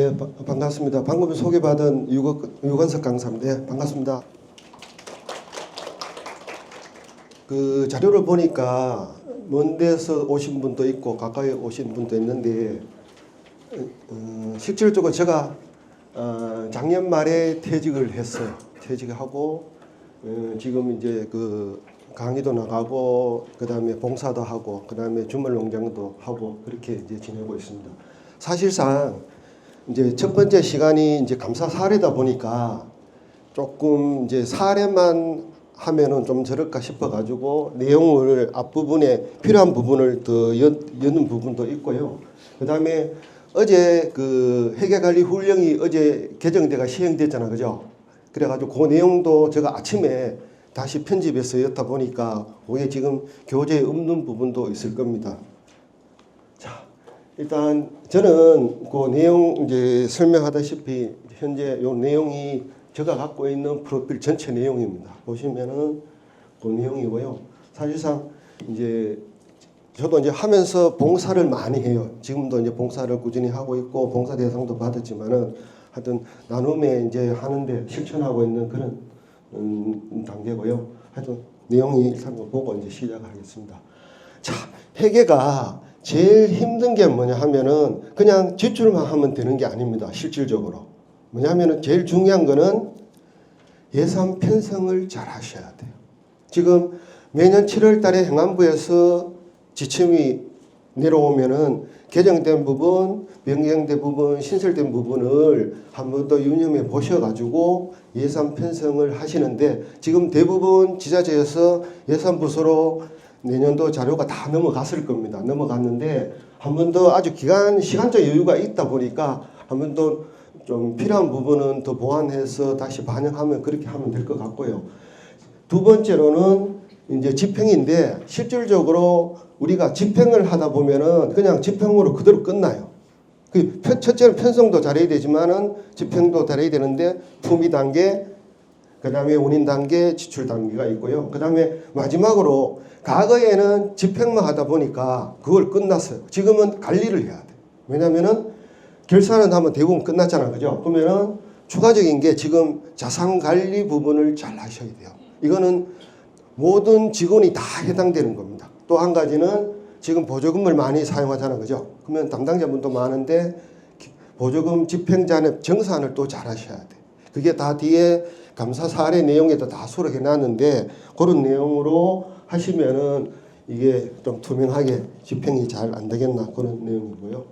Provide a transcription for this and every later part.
네, 반갑습니다. 방금 소개받은 유건석 강사입니다. 네, 반갑습니다. 그 자료를 보니까 먼 데서 오신 분도 있고 가까이 오신 분도 있는데 실질적으로 제가 작년 말에 퇴직을 했어요. 퇴직하고 지금 이제 그 강의도 나가고 그다음에 봉사도 하고 그다음에 주말 농장도 하고 그렇게 이제 지내고 있습니다. 사실상 이제 첫 번째 시간이 이제 감사 사례다 보니까 조금 이제 사례만 하면은 좀 저럴까 싶어 가지고 내용을 앞부분에 필요한 부분을 더 여는 부분도 있고요. 그다음에 어제 그 회계관리 훈령이 어제 개정돼가 시행됐잖아, 그죠? 그래가지고 그 내용도 제가 아침에 다시 편집해서 였다 보니까 그게 지금 교재에 없는 부분도 있을 겁니다. 자, 일단 저는 그 내용 이제 설명하다시피 현재 요 내용이 제가 갖고 있는 프로필 전체 내용입니다. 보시면은 그 내용이고요. 사실상 이제 저도 이제 하면서 봉사를 많이 해요. 지금도 이제 봉사를 꾸준히 하고 있고 봉사 대상도 받았지만은 하여튼 나눔에 이제 하는데 실천하고 있는 그런 단계고요. 하여튼 내용이 일단 보고 이제 시작하겠습니다. 자, 회계가 제일 힘든 게 뭐냐 하면은 그냥 지출만 하면 되는 게 아닙니다. 실질적으로. 뭐냐면은 제일 중요한 거는 예산 편성을 잘 하셔야 돼요. 지금 매년 7월 달에 행안부에서 지침이 내려오면은 개정된 부분, 변경된 부분, 신설된 부분을 한 번 더 유념해 보셔가지고 예산 편성을 하시는데 지금 대부분 지자체에서 예산 부서로 내년도 자료가 다 넘어갔을 겁니다. 넘어갔는데 한 번 더 아주 시간적 여유가 있다 보니까 한 번 더 좀 필요한 부분은 더 보완해서 다시 반영하면 그렇게 하면 될 것 같고요. 두 번째로는 이제 집행인데 실질적으로 우리가 집행을 하다 보면은 그냥 집행으로 그대로 끝나요. 그 첫째는 편성도 잘해야 되지만은 집행도 잘해야 되는데 품위 단계, 그다음에 운임 단계, 지출 단계가 있고요. 그다음에 마지막으로 과거에는 집행만 하다 보니까 그걸 끝났어요. 지금은 관리를 해야 돼. 왜냐면은 결산은 하면 대부분 끝났잖아, 그죠? 그러면은 추가적인 게 지금 자산 관리 부분을 잘 하셔야 돼요. 이거는 모든 직원이 다 해당되는 겁니다. 또 한 가지는 지금 보조금을 많이 사용하잖아, 그죠? 그러면 담당자분도 많은데 보조금 집행자의 정산을 또 잘 하셔야 돼. 그게 다 뒤에 감사 사례 내용에도 다 수록해 놨는데 그런 내용으로 하시면은 이게 좀 투명하게 집행이 잘 안 되겠나 그런 내용이고요.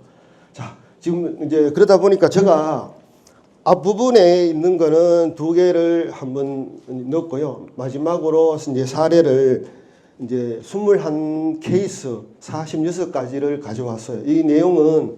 자, 지금 이제 그러다 보니까 제가 앞부분에 있는 거는 두 개를 한번 넣었고요. 마지막으로 이제 사례를 이제 21 케이스 46가지를 가져왔어요. 이 내용은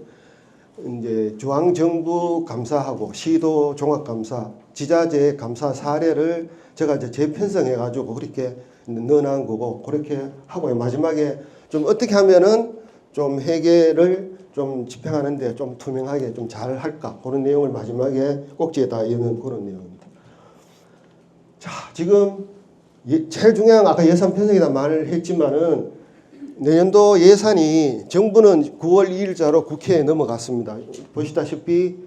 이제 중앙정부 감사하고 시도 종합감사, 지자체 감사 사례를 제가 이제 재편성해 가지고 그렇게 넣어놓은 거고 그렇게 하고요. 마지막에 좀 어떻게 하면은 좀 회계를 좀 집행하는데 좀 투명하게 좀 잘 할까 그런 내용을 마지막에 꼭지에다 여는 그런 내용입니다. 자, 지금 제일 중요한 아까 예산 편성이다 말을 했지만은 내년도 예산이 정부는 9월 2일자로 국회에 넘어갔습니다. 보시다시피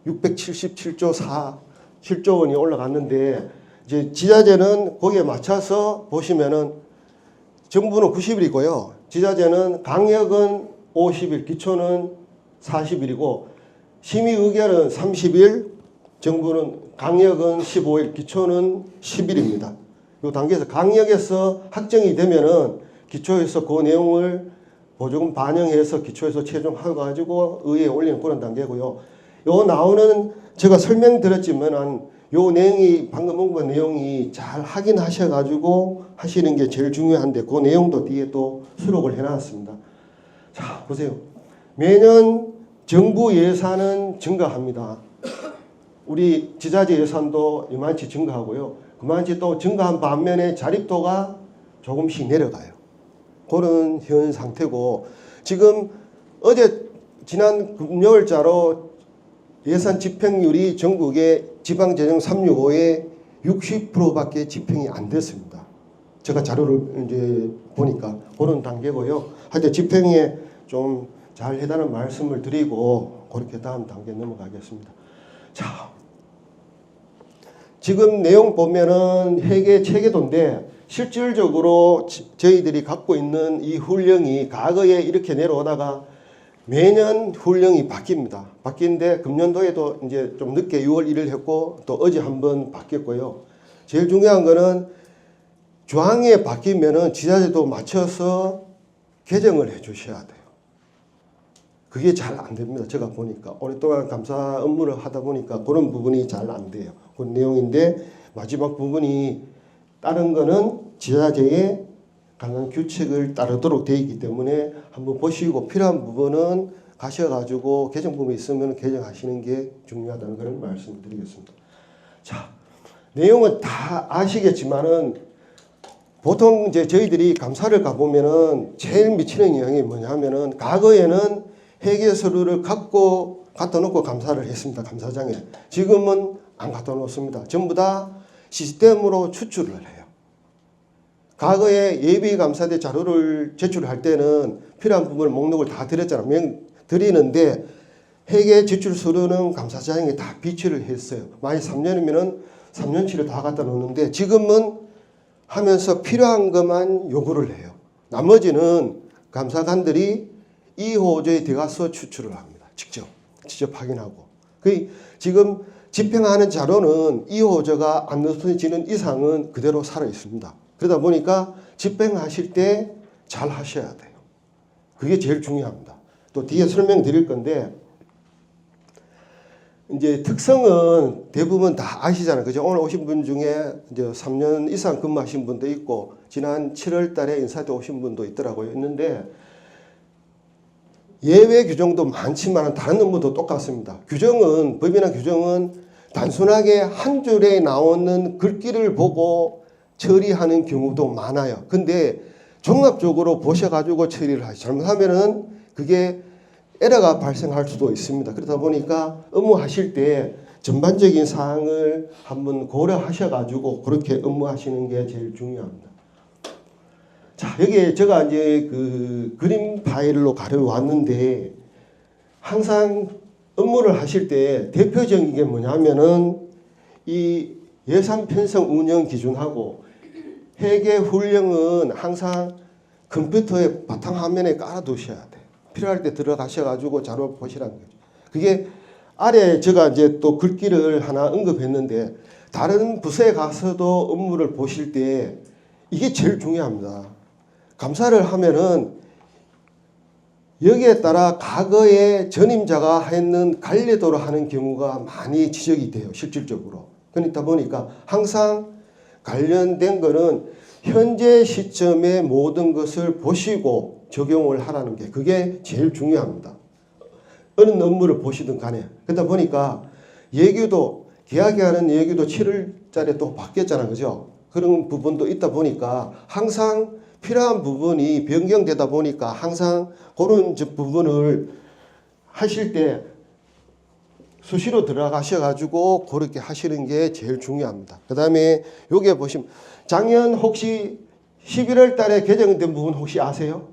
677조 7조 원이 올라갔는데 이제 지자체는 거기에 맞춰서 보시면은 정부는 90일이고요. 지자체는 강력은 50일, 기초는 40일이고 심의 의결은 30일, 정부는 강력은 15일, 기초는 10일입니다. 이 단계에서 강력에서 확정이 되면은 기초에서 그 내용을 보조금 반영해서 기초에서 최종해가지고 의회에 올리는 그런 단계고요. 요 나오는 제가 설명드렸지만 요 내용이 방금 언급한 내용이 잘 확인하셔가지고 하시는 게 제일 중요한데 그 내용도 뒤에 또 수록을 해놨습니다. 자, 보세요. 매년 정부 예산은 증가합니다. 우리 지자체 예산도 이만치 증가하고요. 그만치 또 증가한 반면에 자립도가 조금씩 내려가요. 그런 현 상태고 지금 어제 지난 금요일자로 예산 집행률이 전국의 지방재정 365에 60%밖에 집행이 안 됐습니다. 제가 자료를 이제 보니까 그런 단계고요. 하여튼 집행에 좀 잘 해달라는 말씀을 드리고 그렇게 다음 단계 넘어가겠습니다. 자, 지금 내용 보면은 회계 체계도인데 실질적으로 저희들이 갖고 있는 이 훈령이 과거에 이렇게 내려오다가 매년 훈령이 바뀝니다. 바뀌는데 금년도에도 이제 좀 늦게 6월 1일 했고 또 어제 한번 바뀌었고요. 제일 중요한 거는 조항에 바뀌면은 지자체도 맞춰서 개정을 해 주셔야 돼요. 그게 잘 안 됩니다. 제가 보니까 오랫동안 감사 업무를 하다 보니까 그런 부분이 잘 안 돼요. 그 내용인데 마지막 부분이 다른 거는 지자체의 강한 규칙을 따르도록 되어 있기 때문에 한번 보시고 필요한 부분은 가셔가지고 개정 부분이 있으면 개정하시는 게 중요하다는 걸 말씀드리겠습니다. 자, 내용은 다 아시겠지만은 보통 이제 저희들이 감사를 가보면은 제일 미치는 영향이 뭐냐면은 과거에는 회계 서류를 갖다 놓고 감사를 했습니다. 감사장에. 지금은 안 갖다 놓습니다. 전부 다 시스템으로 추출을 해요. 과거에 예비감사대 자료를 제출할 때는 필요한 부분을 목록을 다 드리는데 회계 제출 서류는 감사장에 다 비치를 했어요. 만약 3년이면은 3년치를 다 갖다 놓는데 지금은 하면서 필요한 것만 요구를 해요. 나머지는 감사관들이 이 호조에 들어가서 추출을 합니다. 직접 확인하고. 지금 집행하는 자료는 이 호조가 안 없어지는 이상은 그대로 살아 있습니다. 그러다 보니까 집행하실 때 잘 하셔야 돼요. 그게 제일 중요합니다. 또 뒤에 설명드릴 건데 이제 특성은 대부분 다 아시잖아요. 그죠? 오늘 오신 분 중에 이제 3년 이상 근무하신 분도 있고 지난 7월 달에 인사때 오신 분도 있더라고요. 있는데 예외 규정도 많지만 다른 업무도 똑같습니다. 법이나 규정은 단순하게 한 줄에 나오는 글귀를 보고 처리하는 경우도 많아요. 근데 종합적으로 보셔가지고 처리를 하시. 잘못하면은 그게 에러가 발생할 수도 있습니다. 그러다 보니까 업무하실 때 전반적인 사항을 한번 고려하셔가지고 그렇게 업무하시는 게 제일 중요합니다. 자, 여기에 제가 이제 그 그림 파일로 가려왔는데 항상 업무를 하실 때 대표적인 게 뭐냐면은 이 예산 편성 운영 기준하고 회계 훈령은 항상 컴퓨터에 바탕화면에 깔아두셔야 돼요. 필요할 때 들어가셔가지고 자료 보시라는 거죠. 그게 아래 제가 이제 또 글귀를 하나 언급했는데 다른 부서에 가서도 업무를 보실 때 이게 제일 중요합니다. 감사를 하면은 여기에 따라 과거에 전임자가 했는 관례도로 하는 경우가 많이 지적이 돼요. 실질적으로. 그러다 보니까 항상 관련된 거는 현재 시점의 모든 것을 보시고 적용을 하라는 게 그게 제일 중요합니다. 어느 업무를 보시든 간에. 그러다 보니까 계약하는 예규도 7월달에 또 바뀌었잖아요. 그죠? 그런 부분도 있다 보니까 항상 필요한 부분이 변경되다 보니까 항상 그런 부분을 하실 때 수시로 들어가셔가지고 그렇게 하시는 게 제일 중요합니다. 그 다음에 여기에 보시면 작년 혹시 11월 달에 개정된 부분 혹시 아세요?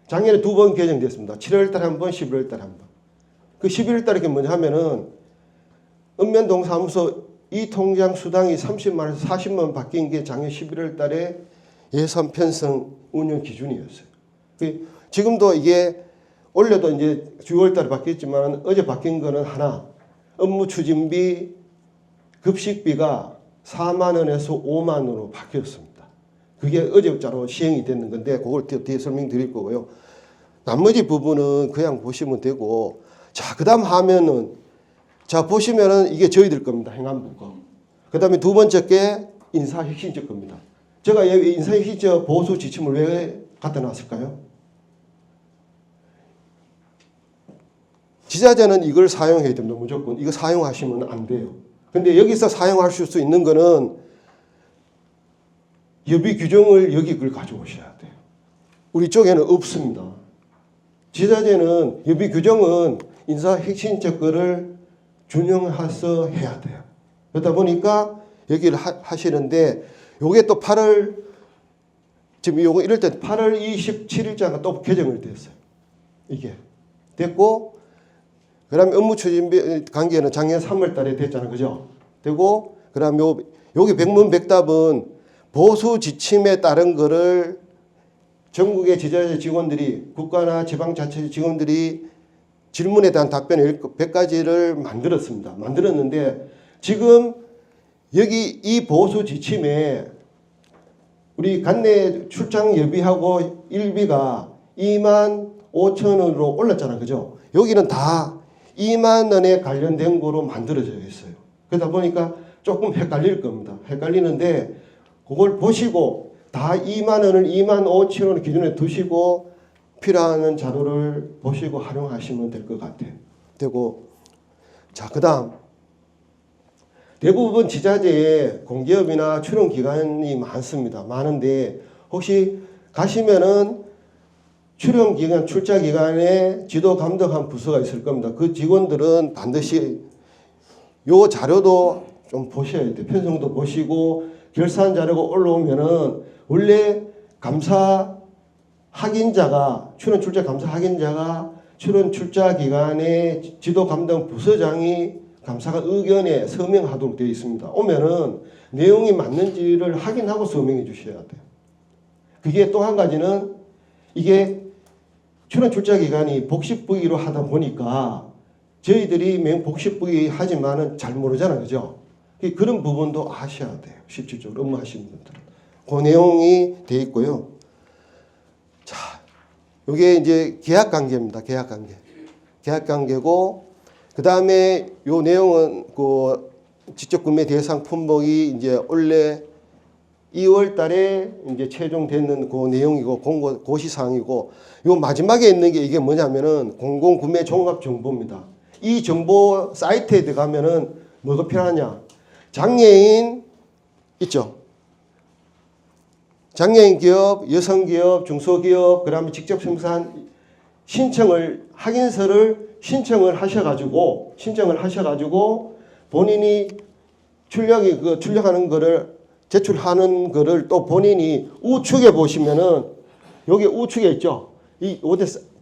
작년에 2번 개정됐습니다. 7월 달에 한 번, 11월 달에 한 번. 그 11월 달에 그게 뭐냐 하면은 읍면동사무소 이 통장 수당이 30만 원에서 40만 원 바뀐 게 작년 11월 달에 예산 편성 운영 기준이었어요. 지금도 이게 원래도 이제 6월 달에 바뀌었지만 어제 바뀐 거는 하나, 업무 추진비, 급식비가 4만 원에서 5만 원으로 바뀌었습니다. 그게 어제부터 시행이 됐는 건데 그걸 뒤에 설명드릴 거고요. 나머지 부분은 그냥 보시면 되고, 자, 그 다음 화면은 자 보시면은 이게 저희들 겁니다. 행안부 거. 그 다음에 두 번째 게 인사혁신처 겁니다. 제가 인사혁신처 보수 지침을 왜 갖다 놨을까요? 지자체는 이걸 사용해야 됩니다. 무조건. 이거 사용하시면 안 돼요. 근데 여기서 사용하실 수 있는 거는 예비 규정을 여기 그걸 가져오셔야 돼요. 우리 쪽에는 없습니다. 지자체는 예비 규정은 인사혁신처 거를 준용해서 해야 돼요. 그러다 보니까 여기를 하시는데 요게 또 8월 지금 요거 이럴 때 8월 27일자가 또 개정을 됐어요. 이게 됐고, 그다음에 업무 추진 관계는 작년 3월 달에 됐잖아요. 그죠? 되고, 그다음에 여기 백문백답은 보수 지침에 따른 거를 전국의 지자체 직원들이, 국가나 지방자치 직원들이 질문에 대한 답변을 100가지를 만들었습니다. 만들었는데 지금 여기 이 보수 지침에 우리 관내 출장 예비하고 일비가 25,000원으로 올랐잖아요. 그죠? 여기는 다 2만 원에 관련된 거로 만들어져 있어요. 그러다 보니까 조금 헷갈릴 겁니다. 헷갈리는데 그걸 보시고 다 2만 원을 25,000원 기준에 두시고 필요한 자료를 보시고 활용하시면 될 것 같아요. 되고, 자, 그 다음 대부분 지자체에 공기업이나 출연 기관이 많습니다. 많은데 혹시 가시면은 출연 기관, 출자 기관에 지도 감독한 부서가 있을 겁니다. 그 직원들은 반드시 요 자료도 좀 보셔야 돼요. 편성도 보시고 결산 자료가 올라오면은 원래 감사 확인자가, 출연 출자 감사 확인자가 출연 출자 기관의 지도 감독 부서장이 감사가 의견에 서명하도록 되어 있습니다. 오면은 내용이 맞는지를 확인하고 서명해 주셔야 돼요. 그게 또 한 가지는 이게 출연 출자 기관이 복식부기로 하다 보니까 저희들이 매우 복식부기 하지만은 잘 모르잖아요. 그죠? 그런 부분도 아셔야 돼요. 실질적으로 업무하시는 분들은. 그 내용이 되어 있고요. 자, 이게 이제 계약 관계입니다. 계약 관계. 계약 관계고, 그 다음에 요 내용은 그 직접 구매 대상 품목이 이제 원래 2월 달에 이제 최종되는 그 내용이고 고시사항이고, 요 마지막에 있는 게 이게 뭐냐면은 공공구매 종합 정보입니다. 이 정보 사이트에 들어가면은 뭐가 필요하냐? 장애인 있죠? 장애인 기업, 여성 기업, 중소기업, 그 다음에 직접 생산 확인서를 신청을 하셔가지고 본인이 출력하는 거를 제출하는 거를 또 본인이 우측에 보시면은 여기 우측에 있죠. 이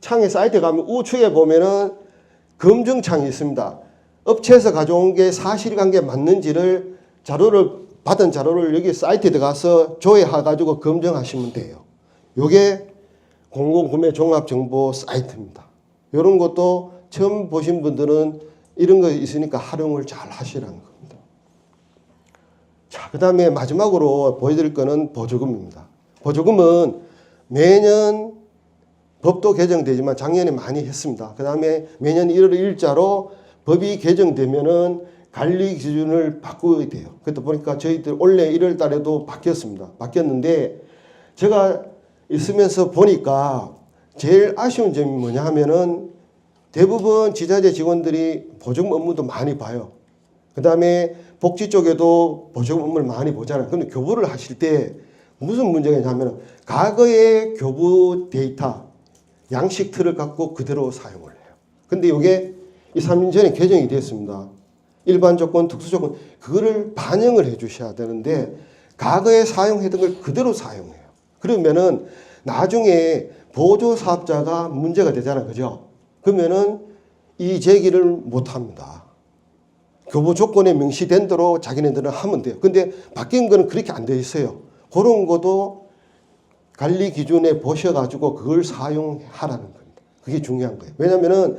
창의 사이트에 가면 우측에 보면은 검증창이 있습니다. 업체에서 가져온 게 사실관계 맞는지를 받은 자료를 여기 사이트에 들어가서 조회해가지고 검증하시면 돼요. 요게 공공구매 종합정보 사이트입니다. 이런 것도 처음 보신 분들은 이런 거 있으니까 활용을 잘 하시라는 겁니다. 자, 그 다음에 마지막으로 보여드릴 거는 보조금입니다. 보조금은 매년 법도 개정되지만 작년에 많이 했습니다. 그 다음에 매년 1월 1일자로 법이 개정되면은 관리 기준을 바꿔야 돼요. 그러다 보니까 저희들 올해 1월 달에도 바뀌었습니다. 바뀌었는데 제가 있으면서 보니까 제일 아쉬운 점이 뭐냐 하면은 대부분 지자체 직원들이 보조금 업무도 많이 봐요. 그 다음에 복지 쪽에도 보조금 업무를 많이 보잖아요. 근데 교부를 하실 때 무슨 문제가 있냐면 과거의 교부 데이터, 양식 틀을 갖고 그대로 사용을 해요. 근데 이게 2, 3년 전에 개정이 됐습니다. 일반 조건, 특수 조건, 그거를 반영을 해 주셔야 되는데 과거에 사용했던 걸 그대로 사용해요. 그러면은 나중에 보조사업자가 문제가 되잖아요. 그죠? 그러면은 이 제기를 못 합니다. 교부 조건에 명시된 대로 자기네들은 하면 돼요. 근데 바뀐 거는 그렇게 안 돼 있어요. 그런 것도 관리 기준에 보셔가지고 그걸 사용하라는 겁니다. 그게 중요한 거예요. 왜냐면은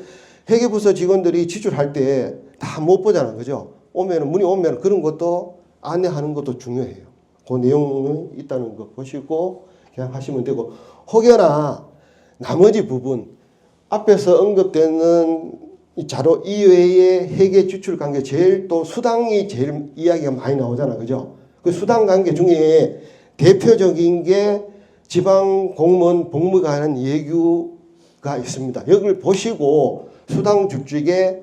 회계부서 직원들이 지출할 때 다 못 보잖아요. 그죠? 문의 오면 그런 것도 안내하는 것도 중요해요. 그 내용이 있다는 거 보시고 그냥 하시면 되고, 혹여나 나머지 부분 앞에서 언급되는 자료 이외의 회계 지출 관계 제일 또 수당이 제일 이야기가 많이 나오잖아요. 그죠? 그 수당 관계 중에 대표적인 게 지방 공무원 복무가 하는 예규가 있습니다. 여기를 보시고 수당 줄직에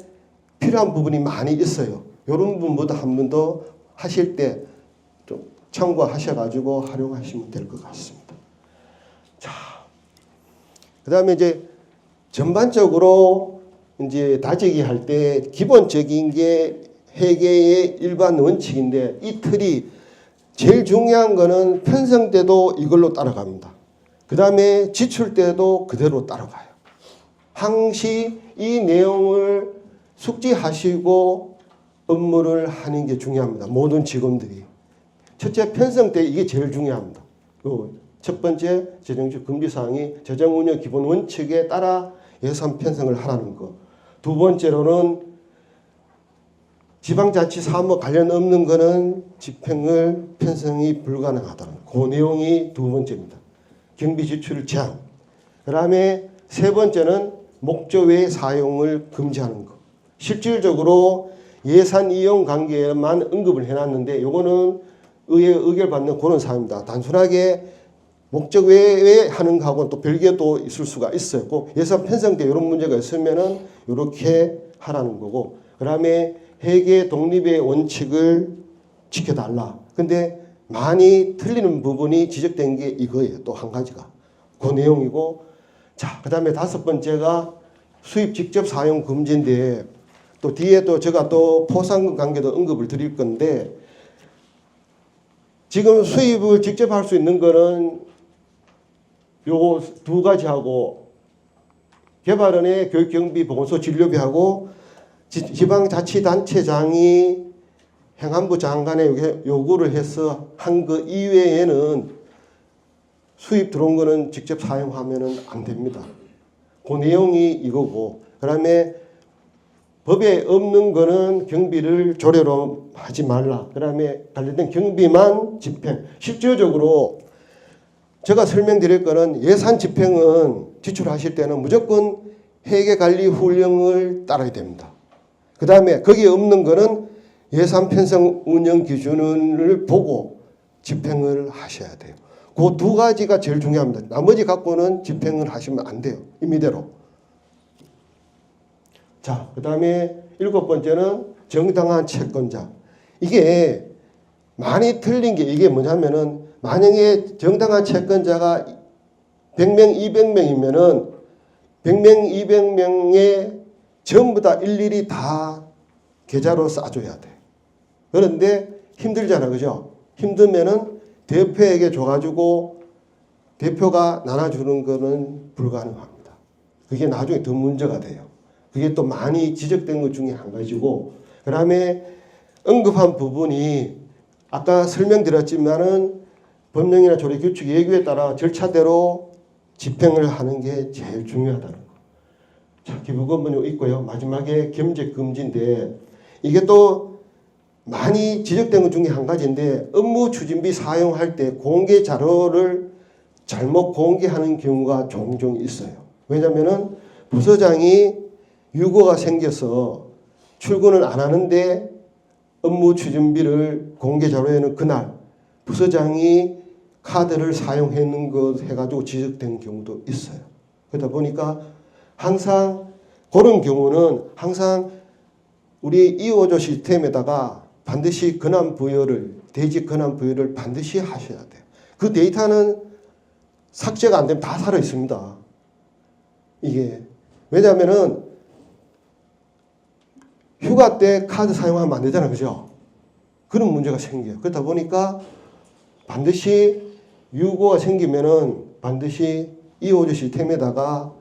필요한 부분이 많이 있어요. 이런 부분보다 한 번 더 하실 때 좀 참고하셔가지고 활용하시면 될 것 같습니다. 자, 그 다음에 이제 전반적으로 이제 다지기 할 때 기본적인 게 회계의 일반 원칙인데 이 틀이 제일 중요한 거는 편성 때도 이걸로 따라갑니다. 그 다음에 지출 때도 그대로 따라가요. 항시 이 내용을 숙지하시고 업무를 하는 게 중요합니다. 모든 직원들이. 첫째, 편성 때 이게 제일 중요합니다. 첫 번째 재정적 금지사항이 재정운영 기본 원칙에 따라 예산 편성을 하라는 거. 두 번째로는 지방자치 사무 관련 없는 거는 집행을 편성이 불가능하다는 그 내용이 두 번째입니다. 경비 지출 제한. 그 다음에 세 번째는 목적 외 사용을 금지하는 거. 실질적으로 예산 이용 관계에만 언급을 해놨는데 요거는 의회 의결받는 그런 사항입니다. 단순하게 목적 외에 하는 거하고는 또 별개 또 있을 수가 있어요. 예산 편성 때 이런 문제가 있으면은 이렇게 하라는 거고, 그 다음에 회계 독립의 원칙을 지켜달라. 근데 많이 틀리는 부분이 지적된 게 이거예요. 또 한 가지가. 그 내용이고, 자, 그 다음에 다섯 번째가 수입 직접 사용 금지인데, 또 뒤에 또 제가 또 포상금 관계도 언급을 드릴 건데, 지금 수입을 직접 할 수 있는 거는 요 두 가지하고 개발원의 교육경비, 보건소 진료비하고 지방자치단체장이 행안부 장관에 요구를 해서 한 거 이외에는 수입 들어온 거는 직접 사용하면 안 됩니다. 그 내용이 이거고, 그 다음에 법에 없는 거는 경비를 조례로 하지 말라. 그 다음에 관련된 경비만 집행. 실질적으로 제가 설명드릴 거는 예산 집행은 지출하실 때는 무조건 회계관리훈령을 따라야 됩니다. 그 다음에 거기에 없는 거는 예산 편성 운영 기준을 보고 집행을 하셔야 돼요. 그 두 가지가 제일 중요합니다. 나머지 갖고는 집행을 하시면 안 돼요. 임의대로. 자, 그 다음에 일곱 번째는 정당한 채권자. 이게 많이 틀린 게 이게 뭐냐면은 만약에 정당한 채권자가 100명, 200명이면은 100명, 200명에 전부 다 일일이 다 계좌로 싸줘야 돼. 그런데 힘들잖아. 그죠? 힘들면은 대표에게 줘가지고 대표가 나눠주는 거는 불가능합니다. 그게 나중에 더 문제가 돼요. 그게 또 많이 지적된 것 중에 한 가지고, 그 다음에 언급한 부분이 아까 설명드렸지만은 법령이나 조례 규칙 예규에 따라 절차대로 집행을 하는 게 제일 중요하다는 거. 자, 기부금은 있고요. 마지막에 겸직 금지인데 이게 또 많이 지적된 것 중에 한 가지인데 업무 추진비 사용할 때 공개 자료를 잘못 공개하는 경우가 종종 있어요. 왜냐면은 부서장이 유고가 생겨서 출근을 안 하는데 업무 추진비를 공개 자료에는 그날 부서장이 카드를 사용했는 것 해가지고 지적된 경우도 있어요. 그러다 보니까 항상 그런 경우는 항상 우리 2호조 시스템에다가 반드시 권한 부여를, 대직 권한 부여를 반드시 하셔야 돼요. 그 데이터는 삭제가 안 되면 다 살아 있습니다. 이게 왜냐하면은 휴가 때 카드 사용하면 안 되잖아요. 그죠? 그런 문제가 생겨요. 그러다 보니까 반드시 유고가 생기면은 반드시 2호조 시스템에다가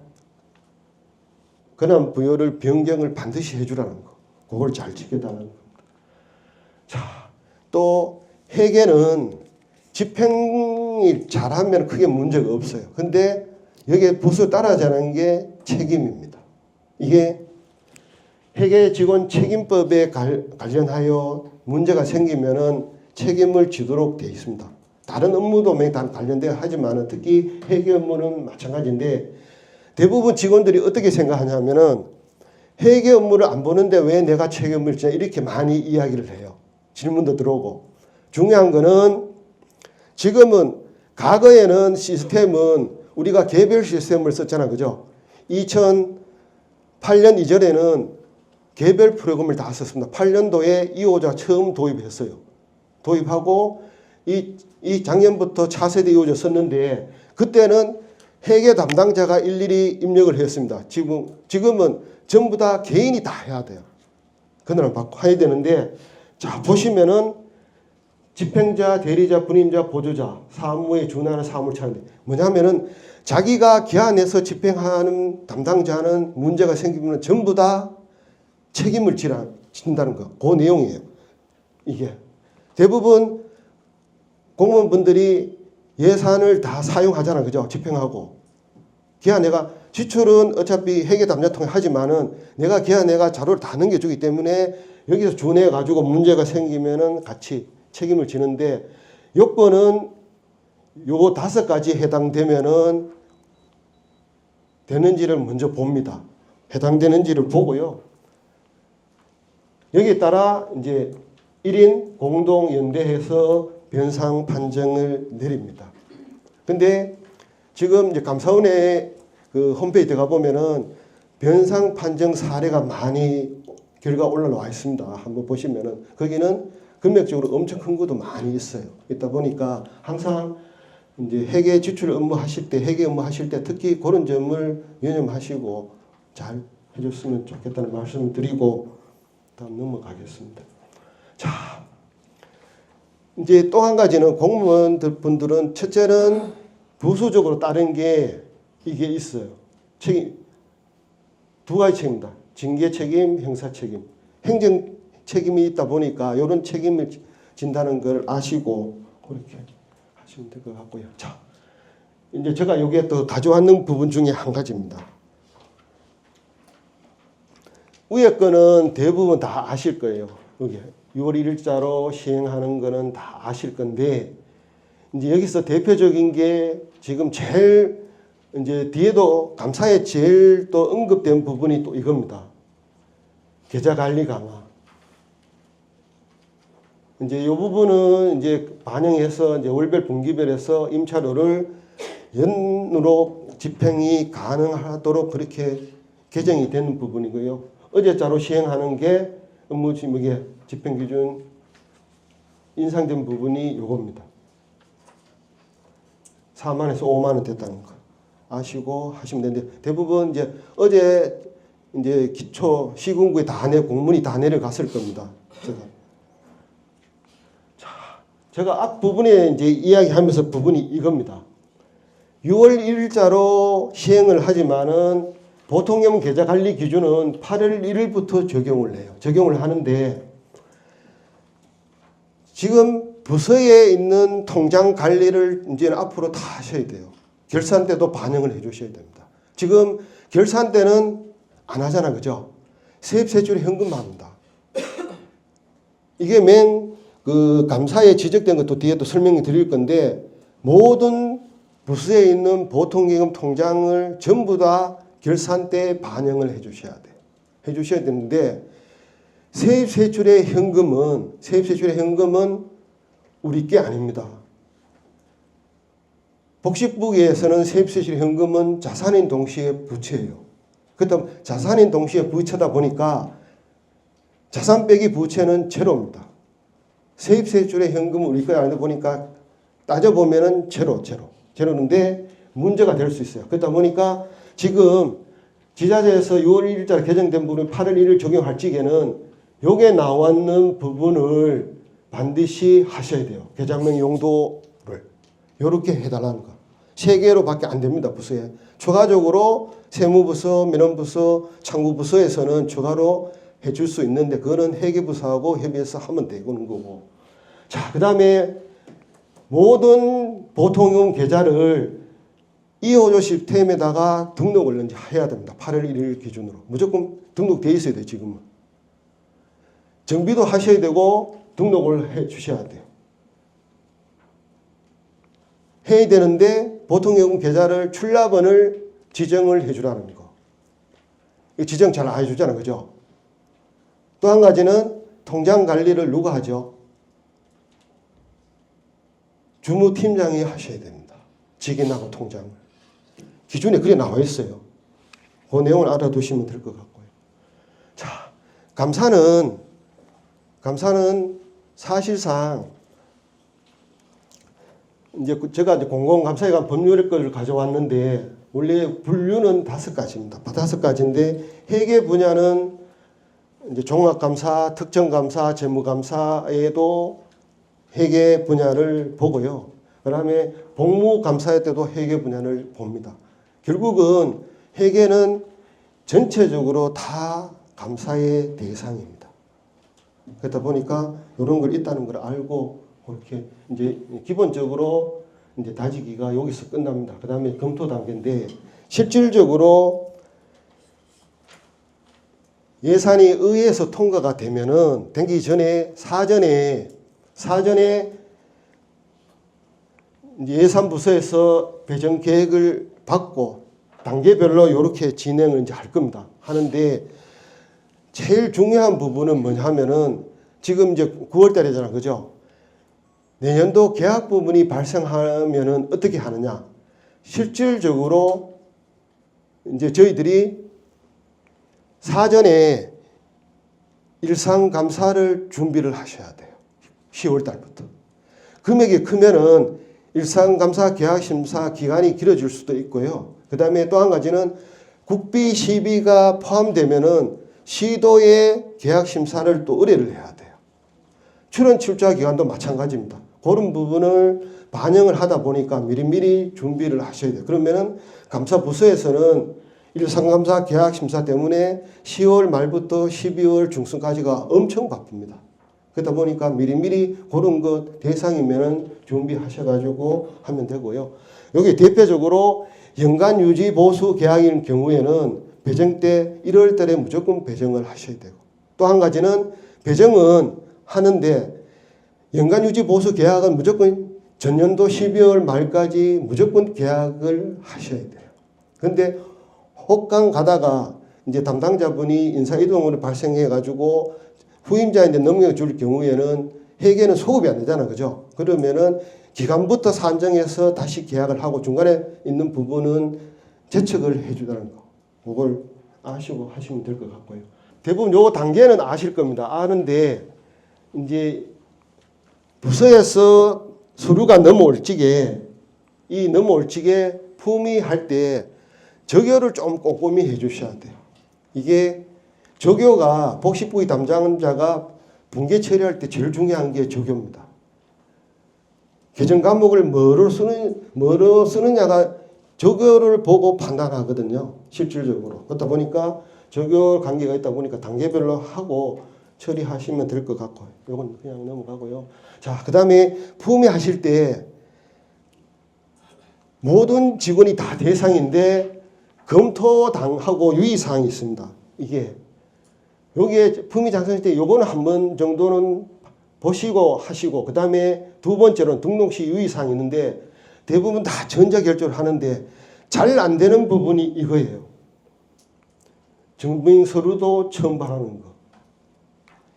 권한 부여를 변경을 반드시 해주라는 거. 그걸 잘 지켜달라는 겁니다. 자, 또 회계는 집행이 잘하면 크게 문제가 없어요. 근데 여기에 부수 따라자는 게 책임입니다. 이게 회계 직원 책임법에 관련하여 문제가 생기면은 책임을 지도록 되어 있습니다. 다른 업무도 다 관련되어 하지만 특히 회계 업무는 마찬가지인데 대부분 직원들이 어떻게 생각하냐면은 회계 업무를 안 보는데 왜 내가 책임을 지냐 이렇게 많이 이야기를 해요. 질문도 들어오고. 중요한 거는 지금은 과거에는 시스템은 우리가 개별 시스템을 썼잖아. 그죠? 2008년 이전에는 개별 프로그램을 다 썼습니다. 8년도에 2호자 처음 도입했어요. 도입하고 이 작년부터 차세대 2호자 썼는데 그때는 회계 담당자가 일일이 입력을 했습니다. 지금은 전부 다 개인이 다 해야 돼요. 그날은 받고 해야 되는데 자 보시면은 집행자, 대리자, 분임자, 보조자, 사무에 준하는 사무를 차는데 뭐냐면은 자기가 기한에서 집행하는 담당자는 문제가 생기면 전부 다 책임을 진다는 거. 그 내용이에요. 이게 대부분 공무원분들이 예산을 다 사용하잖아, 그죠? 집행하고 기한 내가 지출은 어차피 회계 담당 통해 하지만은 내가 기한 내가 자료를 다 넘겨주기 때문에 여기서 준해 가지고 문제가 생기면은 같이 책임을 지는데 요건은 요 5가지 해당되면은 되는지를 먼저 봅니다. 해당되는지를 보고요. 여기에 따라 이제 1인 공동 연대해서 변상 판정을 내립니다. 근데 지금 이제 감사원의 그 홈페이지 들어가 보면은 변상 판정 사례가 많이 결과 올라와 있습니다. 한번 보시면은 거기는 금액적으로 엄청 큰 것도 많이 있어요. 있다 보니까 항상 이제 회계 지출 업무 하실 때, 회계 업무 하실 때 특히 그런 점을 유념하시고 잘 해줬으면 좋겠다는 말씀을 드리고 다음 넘어가겠습니다. 자, 이제 또 한 가지는 공무원들 분들은 첫째는 부수적으로 따른 게 이게 있어요. 책임, 2가지 책임이다. 징계 책임, 형사 책임. 행정 책임이 있다 보니까 이런 책임을 진다는 걸 아시고 그렇게 하시면 될 것 같고요. 자, 이제 제가 여기에 또 가져왔는 부분 중에 한 가지입니다. 위에 거는 대부분 다 아실 거예요. 여기 6월 1일자로 시행하는 거는 다 아실 건데 이제 여기서 대표적인 게 지금 제일 이제 뒤에도 감사에 제일 또 언급된 부분이 또 이겁니다. 계좌 관리 강화. 이제 이 부분은 이제 반영해서 이제 월별 분기별에서 임차료를 연으로 집행이 가능하도록 그렇게 개정이 되는 부분이고요. 어제자로 시행하는 게 업무 지목의 집행 기준 인상된 부분이 요겁니다. 4만에서 5만 원 됐다는 거 아시고 하시면 되는데 대부분 이제 어제 이제 기초 시군구에 공문이 다 내려갔을 겁니다. 제가 앞부분에 이제 이야기하면서 부분이 이겁니다. 6월 1일자로 시행을 하지만은 보통형 계좌 관리 기준은 8월 1일부터 적용을 해요. 적용을 하는데 지금 부서에 있는 통장 관리를 이제 앞으로 다 하셔야 돼요. 결산 때도 반영을 해 주셔야 됩니다. 지금 결산 때는 안 하잖아, 그죠? 세입 세출이 현금만 합니다. 이게 그 감사에 지적된 것도 뒤에 또 설명을 드릴 건데 모든 부서에 있는 보통기금 통장을 전부 다 결산 때 반영을 해 주셔야 돼요. 해 주셔야 되는데 세입 세출의 현금은 우리 게 아닙니다. 복식부에서는 세입 세출 현금은 자산인 동시에 부채예요. 그렇다면 자산인 동시에 부채다 보니까 자산 빼기 부채는 제로입니다. 세입 세출의 현금은 우리 거 아니다 보니까 따져보면은 제로인데 문제가 될 수 있어요. 그러다 보니까 지금 지자체에서 6월 1일자로 개정된 부분 8월 1일 적용할 적에는 요게 나왔는 부분을 반드시 하셔야 돼요. 계좌명 용도를 요렇게 해달라는 거. 3개로밖에 안 됩니다. 부서에. 추가적으로 세무부서, 민원부서, 창구부서에서는 추가로 해줄 수 있는데 그거는 회계부서하고 협의해서 하면 되는 거고. 자, 그 다음에 모든 보통용 계좌를 이호조 시스템에다가 등록을 이제 해야 됩니다. 8월 1일 기준으로. 무조건 등록되어 있어야 돼요, 지금은. 정비도 하셔야 되고 등록을 해 주셔야 돼요. 해야 되는데 보통용 계좌를 출납원을 지정을 해 주라는 거. 지정 잘 안 해주잖아요, 그죠? 또 한 가지는 통장 관리를 누가 하죠? 주무팀장이 하셔야 됩니다. 직인하고 통장을. 기준에 그게 나와 있어요. 그 내용을 알아두시면 될 것 같고요. 자, 감사는 사실상 이제 제가 이제 공공감사에 관한 법률의 것을 가져왔는데 원래 분류는 5가지입니다. 5가지인데 회계 분야는 이제 종합감사, 특정감사, 재무감사에도 회계 분야를 보고요. 그 다음에 복무감사회 때도 회계 분야를 봅니다. 결국은 회계는 전체적으로 다 감사의 대상입니다. 그러다 보니까 이런 걸 있다는 걸 알고 그렇게 이제 기본적으로 이제 다지기가 여기서 끝납니다. 그 다음에 검토 단계인데 실질적으로 예산이 의회에서 통과가 되면은 되기 전에 사전에 예산부서에서 배정 계획을 받고 단계별로 이렇게 진행을 이제 할 겁니다. 하는데 제일 중요한 부분은 뭐냐 하면은 지금 이제 9월 달이잖아. 그죠? 내년도 계약 부분이 발생하면은 어떻게 하느냐? 실질적으로 이제 저희들이 사전에 일상감사를 준비를 하셔야 돼요. 10월 달부터. 금액이 크면은 일상감사 계약심사 기간이 길어질 수도 있고요. 그 다음에 또 한 가지는 국비, 시비가 포함되면은 시도의 계약심사를 또 의뢰를 해야 돼요. 출연 출자 기간도 마찬가지입니다. 그런 부분을 반영을 하다 보니까 미리미리 준비를 하셔야 돼요. 그러면은 감사부서에서는 일상감사 계약심사 때문에 10월 말부터 12월 중순까지가 엄청 바쁩니다. 그러다 보니까 미리미리 그런 것 대상이면은 준비하셔가지고 하면 되고요. 여기 대표적으로 연간 유지 보수 계약인 경우에는 배정 때 1월 달에 무조건 배정을 하셔야 되고 또 한 가지는 배정은 하는데 연간 유지 보수 계약은 무조건 전년도 12월 말까지 무조건 계약을 하셔야 돼요. 그런데 혹강 가다가 이제 담당자분이 인사이동으로 발생해 가지고 후임자한테 넘겨줄 경우에는 회계는 소급이 안 되잖아. 그죠? 그러면은 기간부터 산정해서 다시 계약을 하고 중간에 있는 부분은 제척을 해주다는 거. 그걸 아시고 하시면 될 것 같고요. 대부분 요 단계는 아실 겁니다. 아는데 이제 부서에서 서류가 넘어올 적에 이 넘어올 적에 품위할 때 적요를 좀 꼼꼼히 해 주셔야 돼요. 이게 적요가 복식부의 담당자가 분계 처리할 때 제일 중요한 게 적요입니다. 개정 과목을 뭐로 쓰느냐가 적요를 보고 판단하거든요. 실질적으로. 그렇다 보니까 적요 관계가 있다 보니까 단계별로 하고 처리하시면 될 것 같고 이건 그냥 넘어가고요. 자, 그 다음에 품위하실 때 모든 직원이 다 대상인데 검토당하고 유의사항이 있습니다. 이게 여기에 품위 작성할 때 요거는 한 번 정도는 보시고 하시고 그 다음에 두 번째로는 등록시 유의사항이 있는데 대부분 다 전자결제를 하는데 잘 안 되는 부분이 이거예요. 증빙서류도 첨부하는 거.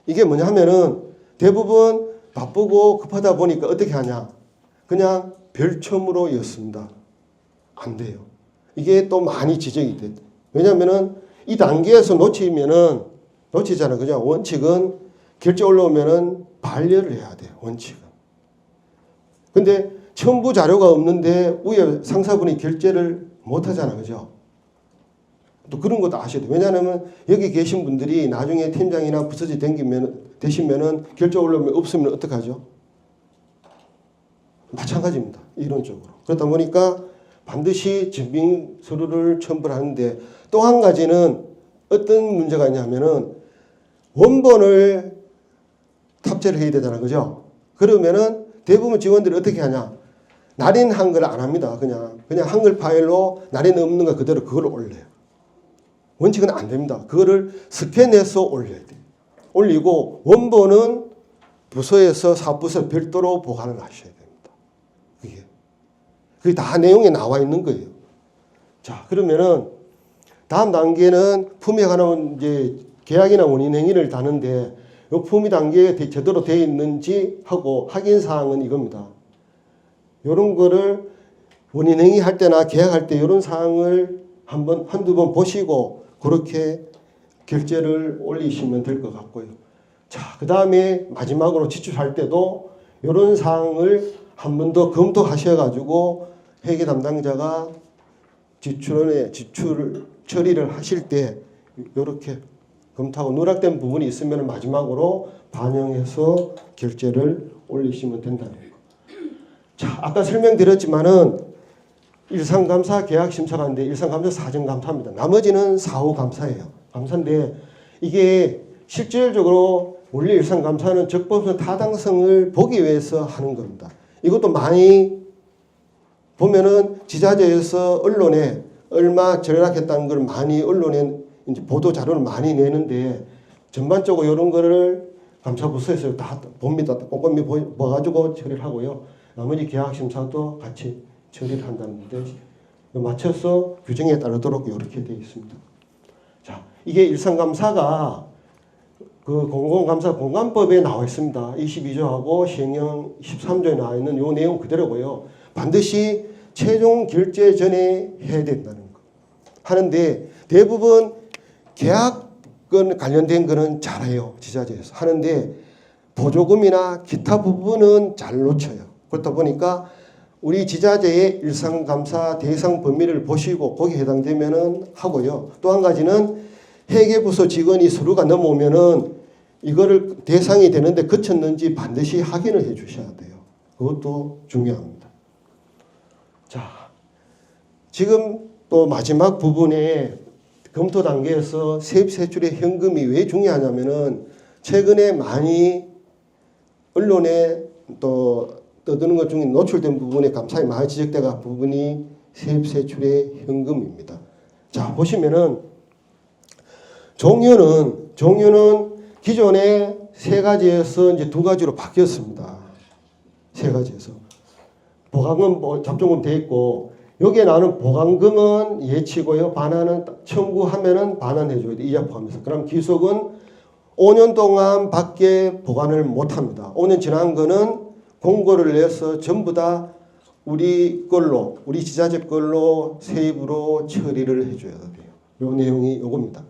이게 뭐냐 하면은 대부분 바쁘고 급하다 보니까 어떻게 하냐. 그냥 별첨으로 였습니다. 안 돼요. 이게 또 많이 지적이 돼요. 왜냐면은 이 단계에서 놓치잖아요. 그죠? 원칙은 결제 올라오면은 반려를 해야 돼요. 원칙은. 근데 첨부 자료가 없는데 위에 상사분이 결제를 못 하잖아. 그죠? 또 그런 것도 아셔야 돼요. 왜냐하면 여기 계신 분들이 나중에 팀장이나 부서지 되시면은 결제 올라오면 없으면 어떡하죠? 마찬가지입니다. 이론적으로. 그렇다 보니까 반드시 증빙 서류를 첨부를 하는데 또 한 가지는 어떤 문제가 있냐면은 원본을 탑재를 해야 되잖아. 그죠? 그러면은 대부분 직원들이 어떻게 하냐? 날인 한글을 안 합니다. 그냥 한글 파일로 날인 없는 거 그대로 그걸 올려요. 원칙은 안 됩니다. 그거를 스캔해서 올려야 돼요. 올리고 원본은 부서에서 사부서 별도로 보관을 하셔야 됩니다. 그게 다 내용에 나와 있는 거예요. 자, 그러면은 다음 단계는 품위에 관한 이제 계약이나 원인행위를 다는데 이 품위 단계에 제대로 되어 있는지 하고 확인 사항은 이겁니다. 이런 거를 원인행위 할 때나 계약할 때 이런 사항을 한두 번 보시고 그렇게 결제를 올리시면 될 것 같고요. 자, 그 다음에 마지막으로 지출할 때도 이런 사항을 한 번 더 검토하셔가지고 회계 담당자가 지출 처리를 하실 때 이렇게 검토하고 누락된 부분이 있으면 마지막으로 반영해서 결제를 올리시면 된다는 거. 자, 아까 설명드렸지만은 일상감사 계약심사관인데 일상감사 사정감사입니다. 나머지는 사후감사예요. 감사인데 이게 실질적으로 원래 일상감사는 적법성 타당성을 보기 위해서 하는 겁니다. 이것도 많이 보면은 지자체에서 언론에 얼마 절약했다는 걸 많이 언론에 이제 보도 자료를 많이 내는데 전반적으로 이런 거를 감사부서에서 다 봅니다. 꼼꼼히 봐가지고 처리를 하고요. 나머지 계약심사도 같이 처리를 한다는데 맞춰서 규정에 따르도록 이렇게 되어 있습니다. 자, 이게 일상감사가 그 공공감사 공관법에 나와 있습니다. 22조하고 시행령 13조에 나와 있는 이 내용 그대로고요. 반드시 최종 결제 전에 해야 된다는 거 하는데 대부분 계약권 관련된 거는 잘해요. 지자체에서 하는데 보조금이나 기타 부분은 잘 놓쳐요. 그렇다 보니까 우리 지자체의 일상감사 대상 범위를 보시고 거기에 해당되면은 하고요. 또 한 가지는 회계부서 직원이 서류가 넘어오면은 이거를 대상이 되는데 거쳤는지 반드시 확인을 해 주셔야 돼요. 그것도 중요합니다. 자, 지금 또 마지막 부분에 검토 단계에서 세입 세출의 현금이 왜 중요하냐면은 최근에 많이 언론에 또 떠드는 것 중에 노출된 부분에 감사에 많이 지적된 부분이 세입 세출의 현금입니다. 자, 보시면은 종류는 기존에 세 가지에서 이제 두 가지로 바뀌었습니다. 세 가지에서 보강금, 잡종금 돼 있고 여기에 나오는 보강금은 예치고요. 반환은 청구하면은 반환해줘야 돼. 이자 포함해서. 그럼 기속은 5년 동안 밖에 보관을 못합니다. 5년 지난 거는 공고를 내서 전부 다 우리 걸로, 우리 지자체 걸로 세입으로 처리를 해줘야 돼요. 요 내용이 요겁니다.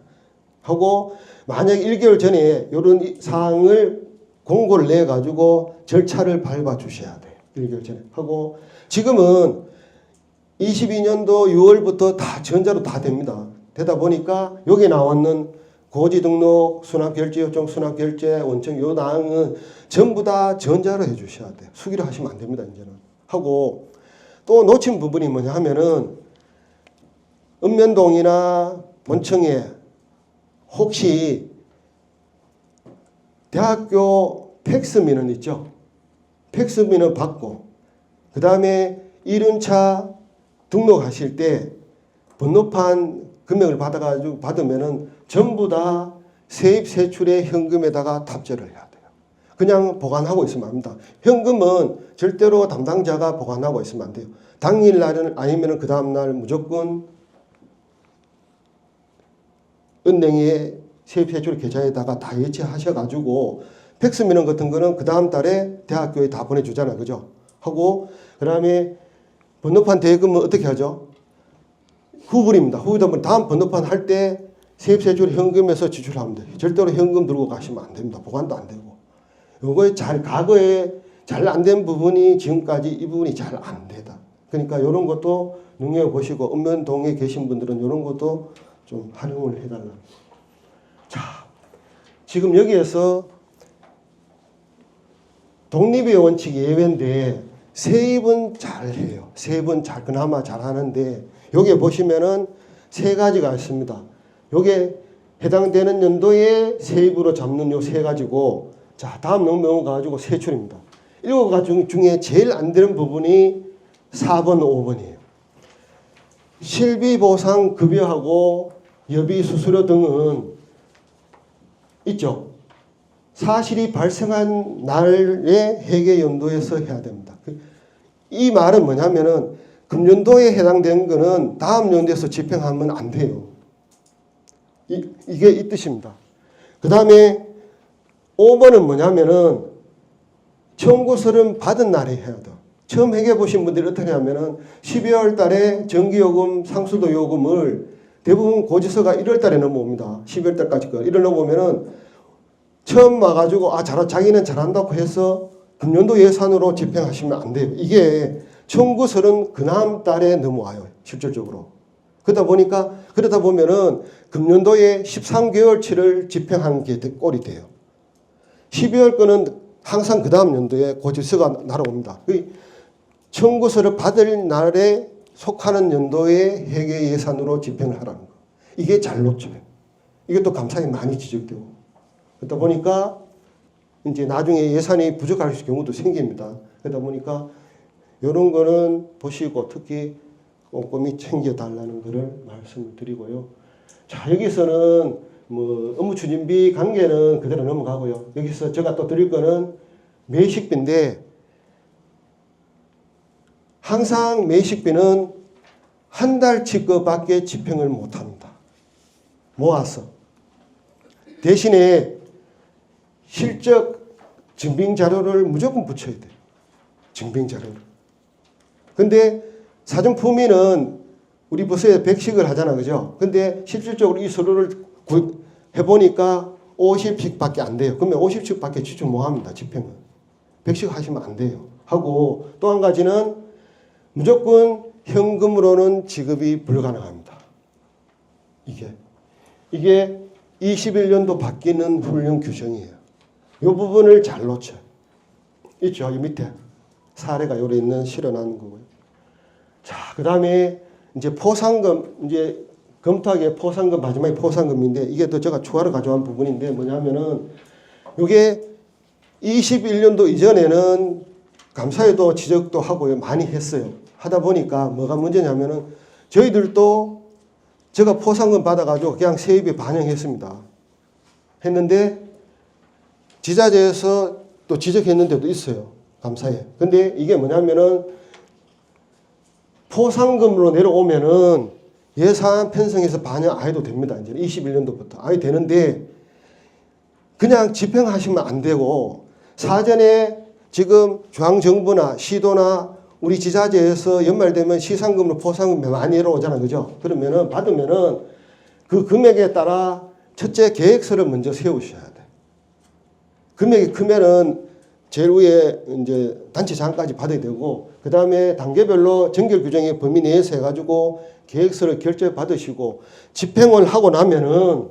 하고 만약 1개월 전에 이런 사항을 공고를 내 가지고 절차를 밟아 주셔야 돼요. 1개월 전에 하고 지금은 22년도 6월부터 다 전자로 다 됩니다. 되다 보니까 여기 나왔는 고지 등록, 수납결제 요청, 수납결제, 원청 요 사항은 전부 다 전자로 해 주셔야 돼요. 수기로 하시면 안 됩니다. 이제는 하고 또 놓친 부분이 뭐냐 하면은 읍면동이나 원청에 혹시 대학교 팩스민원 있죠? 팩스민원 받고 그 다음에 1년차 등록하실 때 번호판 금액을 받으면은 전부 다 세입 세출의 현금에다가 탑재를 해야 돼요. 그냥 보관하고 있으면 안 됩니다. 현금은 절대로 담당자가 보관하고 있으면 안 돼요. 당일날은 아니면은 그 다음날 무조건 은행에 세입 세출 계좌에다가 다 예치하셔가지고 팩스민원 같은 거는 그 다음 달에 대학교에 다 보내주잖아요. 그죠? 하고 그 다음에 번호판 대금은 어떻게 하죠? 후불입니다. 후불이면 다음 번호판 할 때 세입세출 현금에서 지출하면 돼요. 절대로 현금 들고 가시면 안 됩니다. 보관도 안 되고. 요거에 과거에 잘 안 된 부분이 지금까지 이 부분이 잘 안 되다. 그러니까 이런 것도 눈여겨보시고 읍면동에 계신 분들은 이런 것도 좀 활용을 해달라. 자, 지금 여기에서 독립의 원칙이 예외인데 세입은 잘해요. 세입은 그나마 잘하는데 여기에 보시면은 세 가지가 있습니다. 여기에 해당되는 연도에 세입으로 잡는 요 세 가지고 자 다음 넘어가지고 세출입니다. 7가지 중에 제일 안 되는 부분이 4번, 5번이에요. 실비보상 급여하고 여비 수수료 등은 있죠. 사실이 발생한 날의 회계 연도에서 해야 됩니다. 이 말은 뭐냐면은 금년도에 해당되는 거는 다음 연도에서 집행하면 안 돼요. 이게 이 뜻입니다. 그 다음에 5번은 뭐냐면은 청구서를 받은 날에 해야 돼. 처음 회계 보신 분들이 어떻게 하면은 12월 달에 전기요금, 상수도 요금을 대부분 고지서가 1월 달에 넘어옵니다. 12월 달까지 거. 1월 넘어오면은 처음 와가지고 자기는 잘한다고 해서 금년도 예산으로 집행하시면 안 돼요. 이게 청구서는 그 다음 달에 넘어와요. 실질적으로. 그러다 보면은 금년도에 13개월치를 집행한 게 꼴이 돼요. 12월 거는 항상 그 다음 연도에 고지서가 날아옵니다. 청구서를 받을 날에 속하는 연도에 회계 예산으로 집행을 하라는 거. 이게 잘 놓쳐요. 이게 또 감사에 많이 지적되고. 그러다 보니까 이제 나중에 예산이 부족할 경우도 생깁니다. 그러다 보니까 이런 거는 보시고 특히 꼼꼼히 챙겨달라는 것을 말씀을 드리고요. 자, 여기서는 뭐 업무 추진비 관계는 그대로 넘어가고요. 여기서 제가 또 드릴 거는 매식비인데 항상 매식비는 한 달치 거밖에 집행을 못합니다. 모아서. 대신에 실적 증빙자료를 무조건 붙여야 돼요. 증빙자료를. 근데 사전품위는 우리 부서에 100씩을 하잖아. 그죠? 근데 실질적으로 이 서류를 해보니까 50씩 밖에 안 돼요. 그러면 50씩 밖에 지출 못 합니다. 집행은. 100씩 하시면 안 돼요. 하고 또 한 가지는 무조건 현금으로는 지급이 불가능합니다. 이게 21년도 바뀌는 훈령 규정이에요. 이 부분을 잘 놓쳐요. 있죠? 이 밑에 사례가 요래 있는 실어나는 거고요. 자, 그 다음에 이제 포상금, 이제 검토하기에 포상금, 마지막에 포상금인데 이게 또 제가 추가로 가져온 부분인데 뭐냐면은 이게 21년도 이전에는 감사에도 지적도 하고요. 많이 했어요. 하다 보니까 뭐가 문제냐면은 저희들도 제가 포상금 받아가지고 그냥 세입에 반영했습니다. 했는데 지자체에서 또 지적했는 데도 있어요. 감사에. 근데 이게 뭐냐면은 포상금으로 내려오면은 예산 편성해서 반영 안 해도 됩니다. 이제 21년도부터. 아예 되는데 그냥 집행하시면 안 되고 사전에 지금 중앙정부나 시도나 우리 지자체에서 연말되면 시상금으로 포상금 많이 내려오잖아요. 그죠? 그러면은 받으면은 그 금액에 따라 첫째 계획서를 먼저 세우셔야 돼. 금액이 크면은 제일 위에 이제 단체장까지 받아야 되고 그 다음에 단계별로 정결 규정의 범위 내에서 해가지고 계획서를 결제 받으시고 집행을 하고 나면은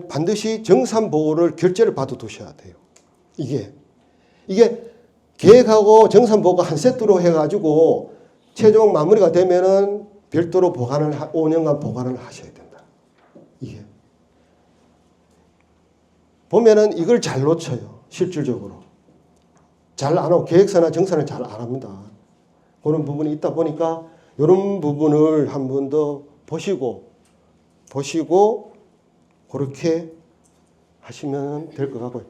반드시 정산보고를 결제를 받아 두셔야 돼요. 이게 계획하고 정산보고가 한 세트로 해가지고 최종 마무리가 되면은 별도로 5년간 보관을 하셔야 된다. 이게 보면은 이걸 잘 놓쳐요. 실질적으로 잘 안 하고 계획서나 정산을 잘 안 합니다. 그런 부분이 있다 보니까 이런 부분을 한 번 더 보시고 그렇게 하시면 될 것 같고요.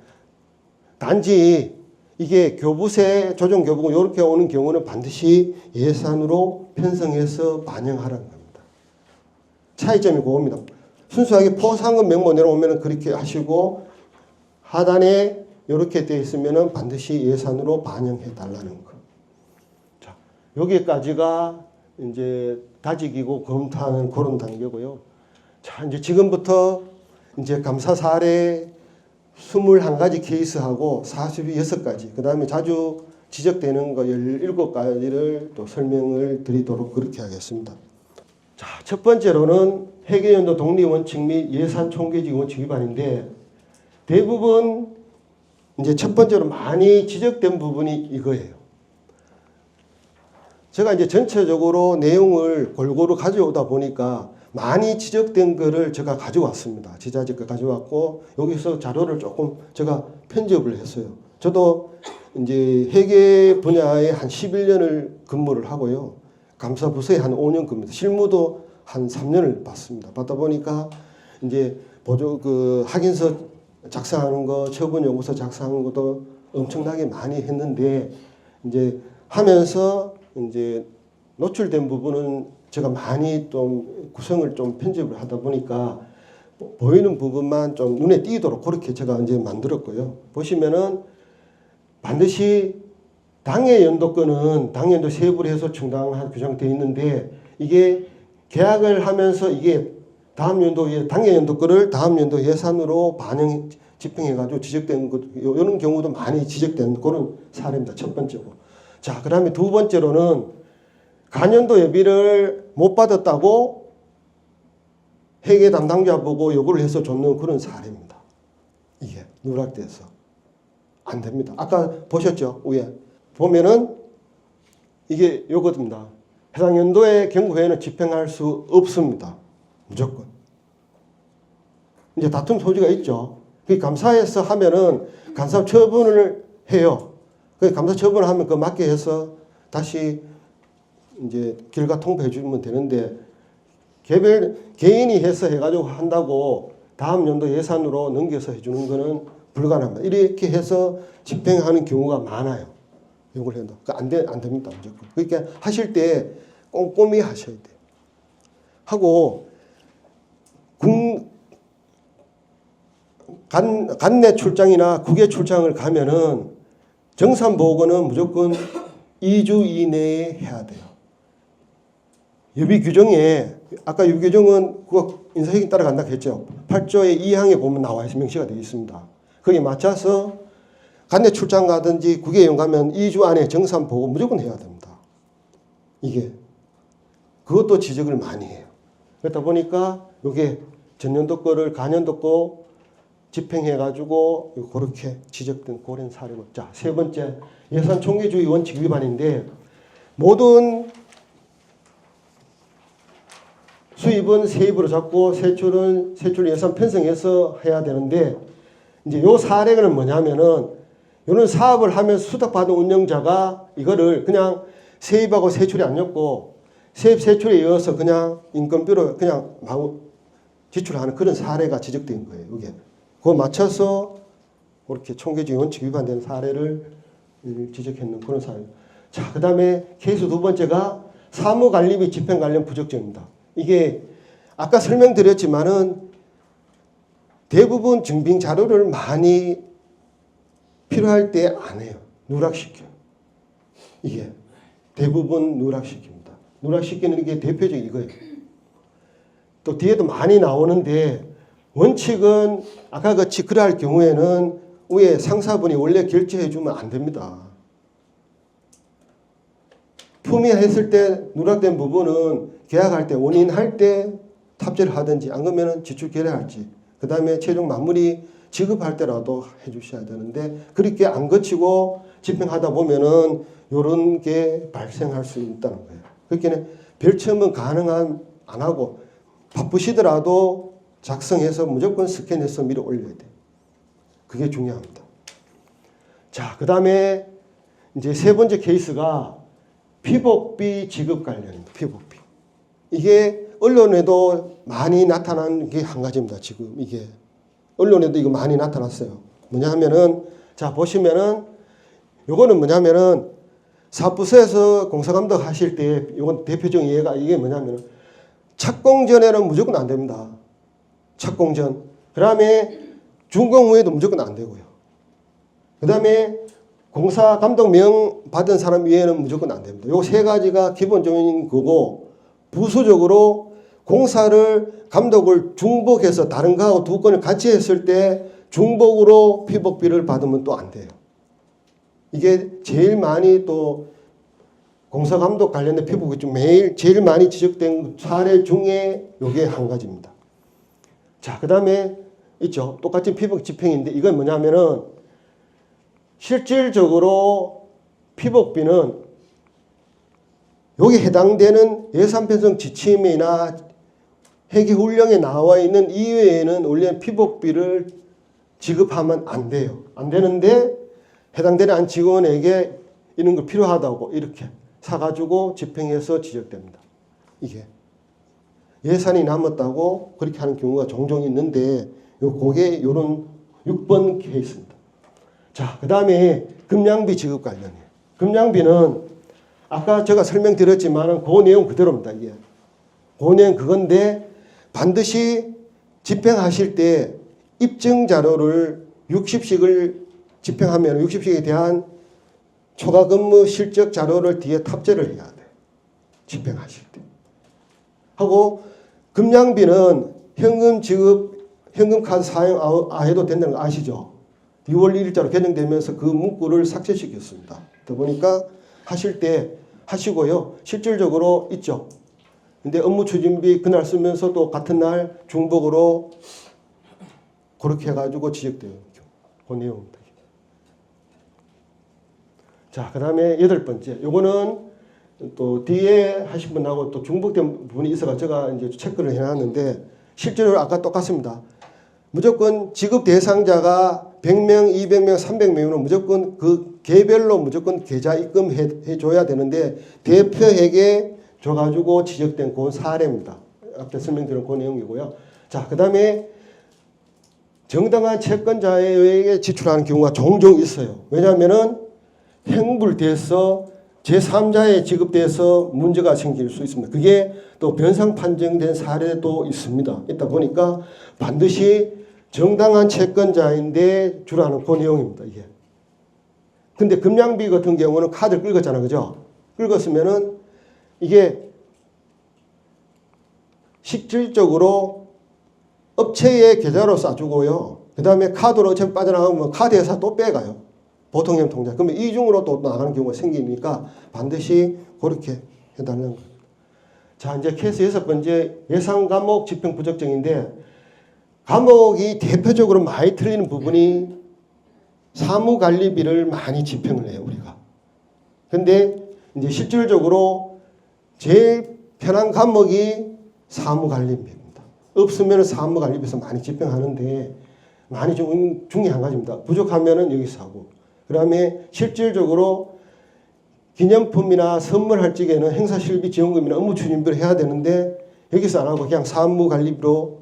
단지 이게 교부세, 조정교부금 이렇게 오는 경우는 반드시 예산으로 편성해서 반영하라는 겁니다. 차이점이 그겁니다. 순수하게 포상금 명목 내려오면 그렇게 하시고 하단에 이렇게 되어 있으면 반드시 예산으로 반영해 달라는 거. 자, 여기까지가 이제 다지기고 검토하는 그런 단계고요. 자, 이제 지금부터 이제 감사 사례 21가지 케이스하고 46가지, 그 다음에 자주 지적되는 거 17가지를 또 설명을 드리도록 그렇게 하겠습니다. 자, 첫 번째로는 회계연도 독립원칙 및 예산 총계직 원칙 위반인데 대부분 이제 첫 번째로 많이 지적된 부분이 이거예요. 제가 이제 전체적으로 내용을 골고루 가져오다 보니까 많이 지적된 거를 제가 가져왔습니다. 지자체 거 가져왔고 여기서 자료를 조금 제가 편집을 했어요. 저도 이제 회계 분야에 한 11년을 근무를 하고요. 감사부서에 한 5년 근무했습니다. 실무도 한 3년을 봤습니다. 받다 보니까 이제 확인서 작성하는 거, 처분 요구서 작성하는 것도 엄청나게 많이 했는데 이제 하면서 이제 노출된 부분은 제가 많이 좀 구성을 좀 편집을 하다 보니까 보이는 부분만 좀 눈에 띄도록 그렇게 제가 이제 만들었고요. 보시면은 반드시 당해 연도권은 당연도 세부를 해서 충당한 규정되어 있는데 이게 계약을 하면서 이게 다음 연도에 당해 연도권을 다음 연도 예산으로 반영 집행해가지고 지적된 것 이런 경우도 많이 지적된 그런 사례입니다. 첫 번째고. 자, 그다음에 두 번째로는 간연도 예비를 못 받았다고 회계 담당자 보고 요구를 해서 줬는 그런 사례입니다. 이게 누락돼서. 안 됩니다. 아까 보셨죠? 위에 보면은 이게 요거입니다. 해당 연도의 경고에는 집행할 수 없습니다. 무조건. 이제 다툼 소지가 있죠. 그 감사에서 하면은 감사 처분을 해요. 그 감사 처분을 하면 그 맞게 해서 다시 이제 결과 통보해 주면 되는데 개인이 해서 해가지고 한다고 다음 연도 예산으로 넘겨서 해주는 거는 불가능합니다. 이렇게 해서 집행하는 경우가 많아요. 이걸 해도 안 됩니다. 무조건. 그러니까 하실 때 꼼꼼히 하셔야 돼요. 하고 간내 출장이나 국외 출장을 가면은 정산보고는 무조건 2주 이내에 해야 돼요. 예비 규정에 아까 예비 규정은 그거 인사혁신 따라간다고 했죠. 8조의 2항에 보면 나와 있어 명시가 되어 있습니다. 거기에 맞춰서 간내 출장 가든지 국외 여행 가면 2주 안에 정산보고 무조건 해야 됩니다. 이게 그것도 지적을 많이 해요. 그러다 보니까 이게 전년도 거를 가년도 거 집행해가지고 그렇게 지적된 그런 사례고. 자, 세 번째 예산 총계주의 원칙 위반인데 모든 수입은 세입으로 잡고 세출은 세출 예산 편성해서 해야 되는데 이제 요 사례는 뭐냐면은 이런 사업을 하면서 수탁받은 운영자가 이거를 그냥 세입하고 세출이 안 엮고 세입 세출에 이어서 그냥 인건비로 그냥 지출하는 그런 사례가 지적된 거예요. 이게 그거 맞춰서 그렇게 총계주의 원칙 위반되는 사례를 지적했는 그런 사례. 자, 그 다음에 케이스 두 번째가 사무관리비 집행 관련 부적정입니다. 이게 아까 설명드렸지만은 대부분 증빙 자료를 많이 필요할 때 안 해요. 누락시켜요. 이게 대부분 누락시킵니다. 누락시키는 게 대표적인 이거예요. 또 뒤에도 많이 나오는데 원칙은 아까 같이 그럴 경우에는 위에 상사분이 원래 결제해 주면 안 됩니다. 품위했을 때 누락된 부분은 계약할 때 원인할 때 탑재를 하든지 안 그러면 지출 결의할지 그 다음에 최종 마무리 지급할 때라도 해주셔야 되는데 그렇게 안 거치고 집행하다 보면은 이런 게 발생할 수 있다는 거예요. 그렇게 별첨은 가능한 안 하고 바쁘시더라도 작성해서 무조건 스캔해서 밀어 올려야 돼요. 그게 중요합니다. 자, 그 다음에 이제 세 번째 케이스가 피복비 지급 관련입니다. 피복비. 이게 언론에도 많이 나타난 게 한 가지입니다. 지금 이게 언론에도 이거 많이 나타났어요. 뭐냐 하면은 자 보시면은 요거는 뭐냐면은 사업부서에서 공사감독 하실 때 요건 대표적인 예가 이게 뭐냐면은 착공 전에는 무조건 안 됩니다. 착공 전. 그 다음에 준공 후에도 무조건 안 되고요. 그 다음에 공사 감독 명 받은 사람 외에는 무조건 안 됩니다. 요 세 가지가 기본적인 거고 부수적으로 공사를 감독을 중복해서 다른 거하고 두 건을 같이 했을 때 중복으로 피복비를 받으면 또 안 돼요. 이게 제일 많이 또 공사 감독 관련된 피복이 좀 매일 제일 많이 지적된 사례 중에 요게 한 가지입니다. 자, 그 다음에 있죠. 똑같은 피복 집행인데 이건 뭐냐면은 실질적으로 피복비는 여기 해당되는 예산 편성 지침이나 회계훈령에 나와 있는 이외에는 원래 피복비를 지급하면 안 돼요. 안 되는데 해당되는 한 직원에게 이런 거 필요하다고 이렇게 사가지고 집행해서 지적됩니다. 이게 예산이 남았다고 그렇게 하는 경우가 종종 있는데 그게 요런 6번 케이스입니다. 자, 그 다음에 금양비 지급 관련이에요. 금양비는 아까 제가 설명드렸지만 그 내용 그대로입니다. 이게 그 내용 그건데 반드시 집행하실 때 입증 자료를 60식을 집행하면 60식에 대한 초과 근무 실적 자료를 뒤에 탑재를 해야 돼요. 집행하실 때. 하고 금양비는 현금 지급, 현금 카드 사용 안 해도 된다는 거 아시죠? 6월 1일자로 개정되면서 그 문구를 삭제시켰습니다. 그러다 보니까 하실 때 하시고요. 실질적으로 있죠. 근데 업무 추진비 그날 쓰면서 또 같은 날 중복으로 그렇게 해가지고 지적돼요. 그 내용입니다. 자, 그 다음에 8번째. 요거는 또 뒤에 하신 분하고 또 중복된 부분이 있어서 제가 이제 체크를 해놨는데 실제로 아까 똑같습니다. 무조건 지급 대상자가 100명, 200명, 300명이면 무조건 그 개별로 무조건 계좌 입금해 줘야 되는데 대표에게 줘가지고 지적된 그 사례입니다. 앞에 설명드린 그 내용이고요. 자, 그 다음에 정당한 채권자에게 지출하는 경우가 종종 있어요. 왜냐하면은 행불돼서 제3자에 지급돼서 문제가 생길 수 있습니다. 그게 또 변상 판정된 사례도 있습니다. 있다 보니까 반드시 정당한 채권자인데 주라는 그 내용입니다. 이게. 근데 금양비 같은 경우는 카드를 긁었잖아. 그죠? 긁었으면은 이게 실질적으로 업체의 계좌로 싸주고요. 그 다음에 카드로 어차피 빠져나가면 카드 회사 또 빼가요. 보통형 통장. 그러면 이중으로 또 나가는 경우가 생기니까 반드시 그렇게 해달라는 거예요. 자, 이제 케이스 6번째 예상 감목 집행 부적정인데 감목이 대표적으로 많이 틀리는 부분이 사무관리비를 많이 집행을 해요, 우리가. 근데 이제 실질적으로 제일 편한 감목이 사무관리비입니다. 없으면 사무관리비에서 많이 집행하는데 많이 중에 한 가지입니다. 부족하면은 여기서 하고. 그 다음에 실질적으로 기념품이나 선물할 적에는 행사실비 지원금이나 업무 추진비를 해야 되는데 여기서 안 하고 그냥 사무관리비로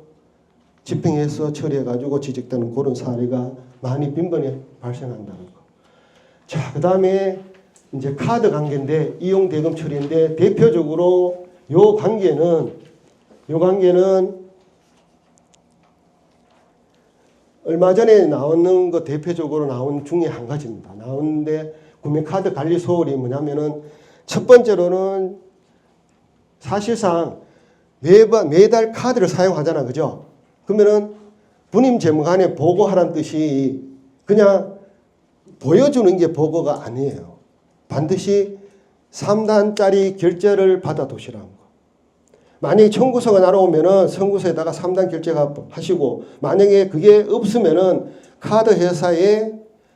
집행해서 처리해가지고 지적되는 그런 사례가 많이 빈번히 발생한다는 거. 자, 그 다음에 이제 카드 관계인데 이용 대금 처리인데 대표적으로 요 관계는 얼마 전에 나오는 거 대표적으로 나온 중에 한 가지입니다. 나오는데 구매카드 관리 소홀이 뭐냐면은 첫 번째로는 사실상 매달 카드를 사용하잖아. 그죠? 그러면은 분임 재무관에 보고하라는 뜻이 그냥 보여주는 게 보고가 아니에요. 반드시 3단짜리 결제를 받아 두시라는 거. 만약에 청구서가 날아오면은 청구서에다가 3단 결제가 하시고 만약에 그게 없으면은 카드 회사에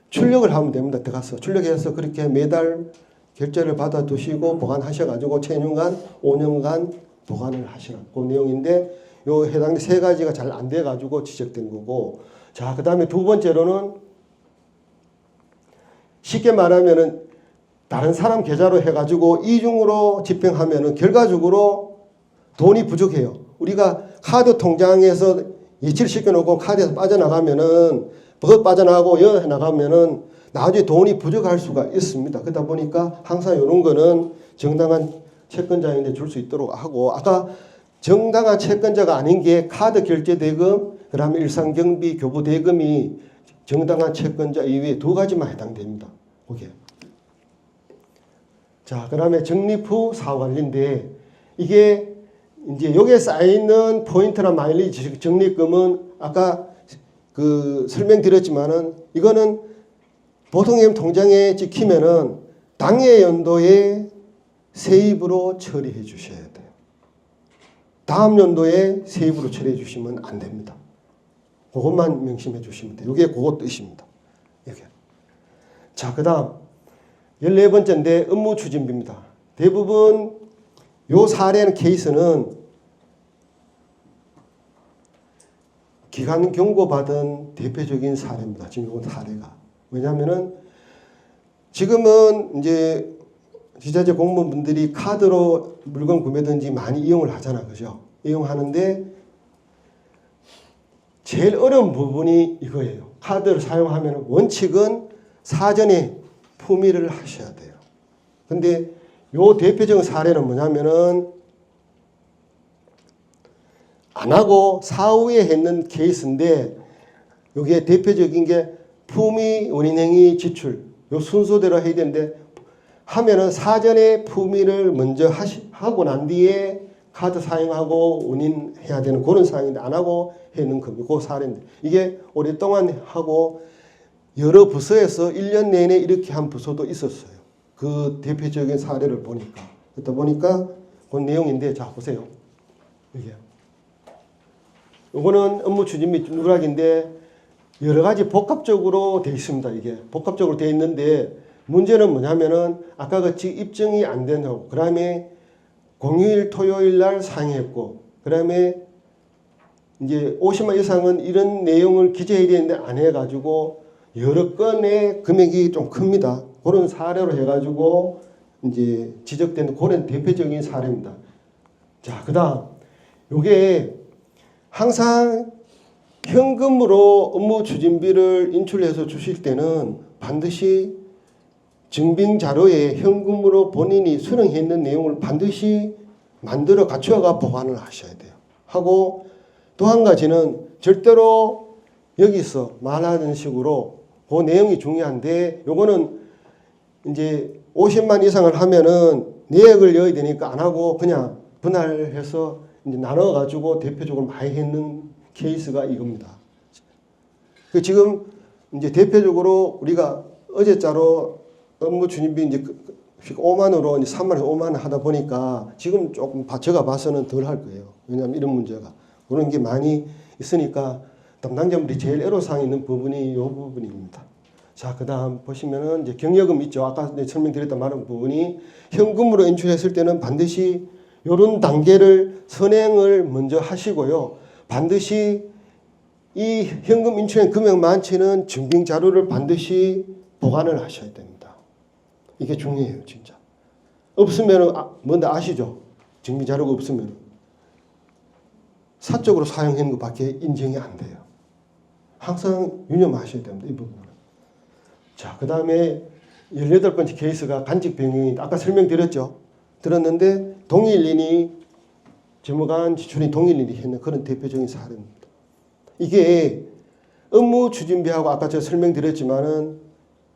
출력을 하면 됩니다. 들어가서 출력해서 그렇게 매달 결제를 받아 두시고 보관하셔가지고 최년간 5년간 보관을 하시라. 그 내용인데 요 해당 세 가지가 잘 안 돼가지고 지적된 거고. 자, 그 다음에 두 번째로는 쉽게 말하면은 다른 사람 계좌로 해가지고 이중으로 집행하면은 결과적으로 돈이 부족해요. 우리가 카드 통장에서 이체시켜 놓고 카드에서 빠져나가면은 빠져나가고 여 나가면은 나중에 돈이 부족할 수가 있습니다. 그러다 보니까 항상 이런 거는 정당한 채권자인데 줄 수 있도록 하고 아까 정당한 채권자가 아닌 게 카드 결제 대금 그다음에 일상 경비 교부 대금이 정당한 채권자 이외에 두 가지만 해당됩니다. 그게. 자, 그다음에 적립 후 사후 관리인데 이게 이제 여기에 쌓여있는 포인트나 마일리지 적립금은 아까 그 설명드렸지만은 이거는 보통예금 통장에 찍히면은 당해 연도에 세입으로 처리해 주셔야 돼요. 다음 연도에 세입으로 처리해 주시면 안 됩니다. 그것만 명심해 주시면 돼요. 이게 그것 뜻입니다. 이게. 자, 그 다음 14번째인데 업무 추진비입니다. 대부분 요 사례는 케이스는 기간 경고받은 대표적인 사례입니다. 지금 요 사례가. 왜냐하면은 지금은 이제 지자체 공무원분들이 카드로 물건 구매든지 많이 이용을 하잖아. 그죠? 이용하는데 제일 어려운 부분이 이거예요. 카드를 사용하면 원칙은 사전에 품위를 하셔야 돼요. 근데 요 대표적인 사례는 뭐냐면은 안 하고 사후에 했는 케이스인데 여기에 대표적인 게 품위 원인행위 지출 요 순서대로 해야 되는데 하면은 사전에 품위를 먼저 하고 난 뒤에 카드 사용하고 운인해야 되는 그런 상황인데 안 하고 해는 겁니다. 그 사례인데 이게 오랫동안 하고 여러 부서에서 1년 내내 이렇게 한 부서도 있었어요. 그 대표적인 사례를 보니까 그러다 보니까 그 내용인데 자 보세요. 이게 이거는 업무 추진 및 누락인데 여러 가지 복합적으로 되어 있습니다. 이게 복합적으로 되어 있는데 문제는 뭐냐면은 아까 같이 입증이 안 된다고. 그 다음에 공휴일 토요일 날 상의했고, 그 다음에 이제 50만 이상은 이런 내용을 기재해야 되는데 안 해가지고 여러 건의 금액이 좀 큽니다. 그런 사례로 해가지고 이제 지적된 그런 대표적인 사례입니다. 자, 그 다음 요게 항상 현금으로 업무 추진비를 인출해서 주실 때는 반드시 증빙 자료에 현금으로 본인이 수령했는 내용을 반드시 만들어 갖추어가 보관을 하셔야 돼요. 하고 또 한 가지는 절대로 여기서 말하는 식으로 그 내용이 중요한데 요거는 이제 50만 이상을 하면은 내역을 넣어야 되니까 안 하고 그냥 분할해서 이제 나눠 가지고 대표적으로 많이 했는 케이스가 이겁니다. 그 지금 이제 대표적으로 우리가 어제자로 업무 추진비 이제 5만으로 이제 3만에서 5만 하다 보니까 지금 조금 제가 봐서는 덜 할 거예요. 왜냐하면 이런 문제가 그런 게 많이 있으니까 담당자분들이 제일 애로사항이 있는 부분이 이 부분입니다. 자, 그 다음 보시면은 이제 경여금 있죠. 아까 설명드렸던 말한 부분이 현금으로 인출했을 때는 반드시 이런 단계를 선행을 먼저 하시고요. 반드시 이 현금 인출한 금액 많지는 증빙 자료를 반드시 보관을 하셔야 됩니다. 이게 중요해요, 진짜. 없으면 뭔데 아시죠? 증빙 자료가 없으면 사적으로 사용한 것밖에 인정이 안 돼요. 항상 유념하셔야 됩니다, 이 부분은. 자, 그 다음에 18번째 케이스가 간직 변경이 아까 설명드렸죠. 들었는데 동일인이 재무관 지출이 동일인이 했는 그런 대표적인 사례입니다. 이게 업무 추진비하고 아까 제가 설명드렸지만은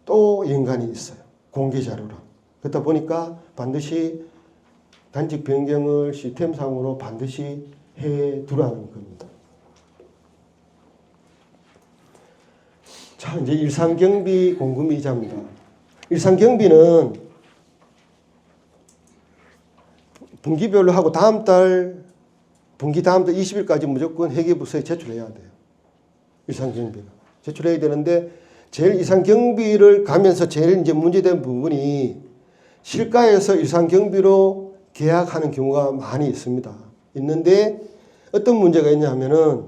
또 연관이 있어요. 공개 자료랑. 그러다 보니까 반드시 간직 변경을 시스템상으로 반드시 해 두라는 겁니다. 자, 이제 일상경비 공금이자입니다. 일상경비는 분기별로 하고 분기 다음 달 20일까지 무조건 회계부서에 제출해야 돼요. 일상경비는. 제출해야 되는데 제일 일상경비를 가면서 제일 이제 문제된 부분이 실가에서 일상경비로 계약하는 경우가 많이 있습니다. 있는데 어떤 문제가 있냐면은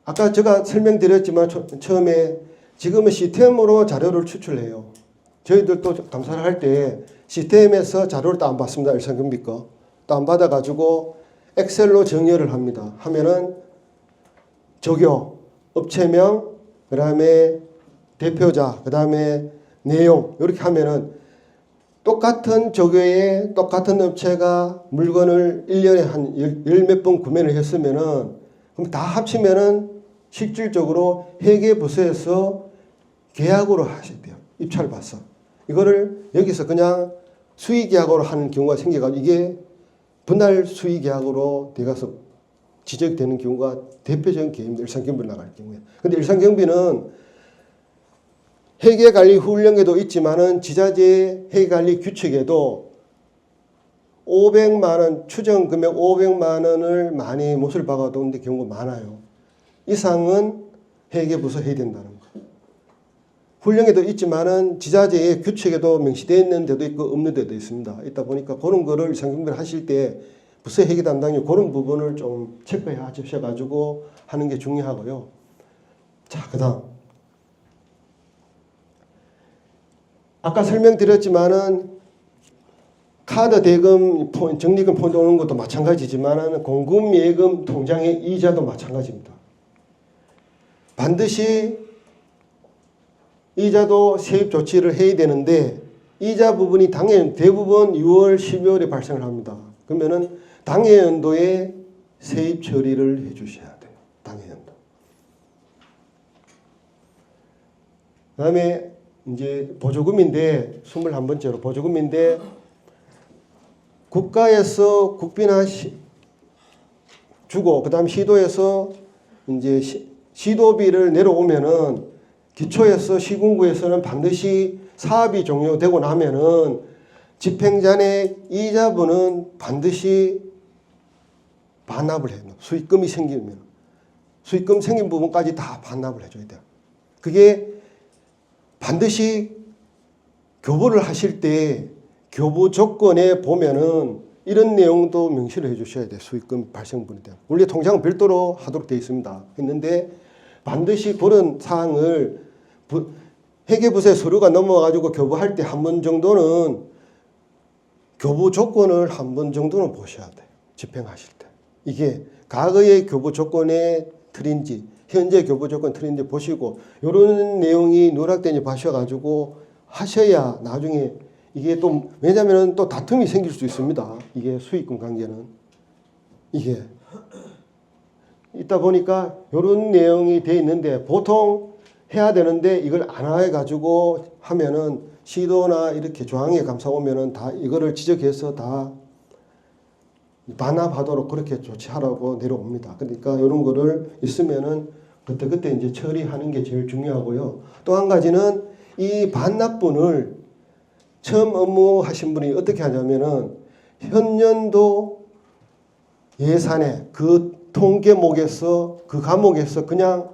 아까 제가 설명드렸지만 처음에 지금은 시스템으로 자료를 추출해요. 저희들도 감사를 할 때 시스템에서 자료를 다운받습니다. 일상경비 거. 다운받아가지고 엑셀로 정렬을 합니다. 하면은 조교, 업체명, 그 다음에 대표자, 그 다음에 내용 이렇게 하면은 똑같은 조교에 똑같은 업체가 물건을 1년에 한 열 몇 번 구매를 했으면은 그럼 다 합치면은 실질적으로 회계부서에서 계약으로 하셔야 돼요. 입찰을 받아서. 이거를 여기서 그냥 수의계약으로 하는 경우가 생겨가지고 이게 분할 수의계약으로 돼가서 지적되는 경우가 대표적인 계획입니다. 일상경비로 나갈 경우에. 근데 일상경비는 회계관리 훈령에도 있지만은 지자체 회계관리 규칙에도 500만 원, 추정 금액 500만 원을 많이 못을 박아두는 경우가 많아요. 이상은 회계부서 해야 된다는 거. 훈령에도 있지만은 지자체의 규칙에도 명시되어 있는 데도 있고 없는 데도 있습니다. 있다 보니까 그런 거를 일상경비를 하실 때 부서 회계 담당이 그런 부분을 좀 체크해 하셔가지고 하는 게 중요하고요. 자, 그 다음. 아까 설명드렸지만은 카드 대금, 적립금 폰드 오는 것도 마찬가지지만은 공금 예금 통장의 이자도 마찬가지입니다. 반드시 이자도 세입 조치를 해야 되는데 이자 부분이 당해 대부분 6월, 12월에 발생을 합니다. 그러면은 당해 연도에 세입 처리를 해 주셔야 돼요. 당해 연도. 그다음에 이제 보조금인데 21번째로 보조금인데 국가에서 국비나 주고 그다음 시도에서 이제 시도비를 내려오면은 기초에서 시군구에서는 반드시 사업이 종료되고 나면은 집행잔액 이자분은 반드시 반납을 해요. 수익금이 생기면 수익금 생긴 부분까지 다 반납을 해줘야 돼요. 그게 반드시 교부를 하실 때 교부 조건에 보면은 이런 내용도 명시를 해 주셔야 돼요. 수익금 발생분에 대한. 원래 통장은 별도로 하도록 되어 있습니다. 했는데 반드시 그런 사항을 회계부서에 서류가 넘어가지고 교부할 때 한 번 정도는 교부 조건을 한 번 정도는 보셔야 돼요. 집행하실 때. 이게 과거의 교부 조건의 틀인지 현재 교부 조건 틀인지 보시고 이런 내용이 누락된지 봐셔가지고 하셔야 나중에 이게 또 왜냐하면 또 다툼이 생길 수 있습니다. 이게 수익금 관계는 이게 있다 보니까 이런 내용이 돼 있는데 보통 해야 되는데 이걸 안 해가지고 하면은 시도나 이렇게 조항에 감사 오면은 다 이거를 지적해서 다 반납하도록 그렇게 조치하라고 내려옵니다. 그러니까 이런 거를 있으면은 그때 이제 처리하는 게 제일 중요하고요. 또 한 가지는 이 반납분을 처음 업무하신 분이 어떻게 하냐면은 현년도 예산에 그 통계목에서 그 과목에서 그냥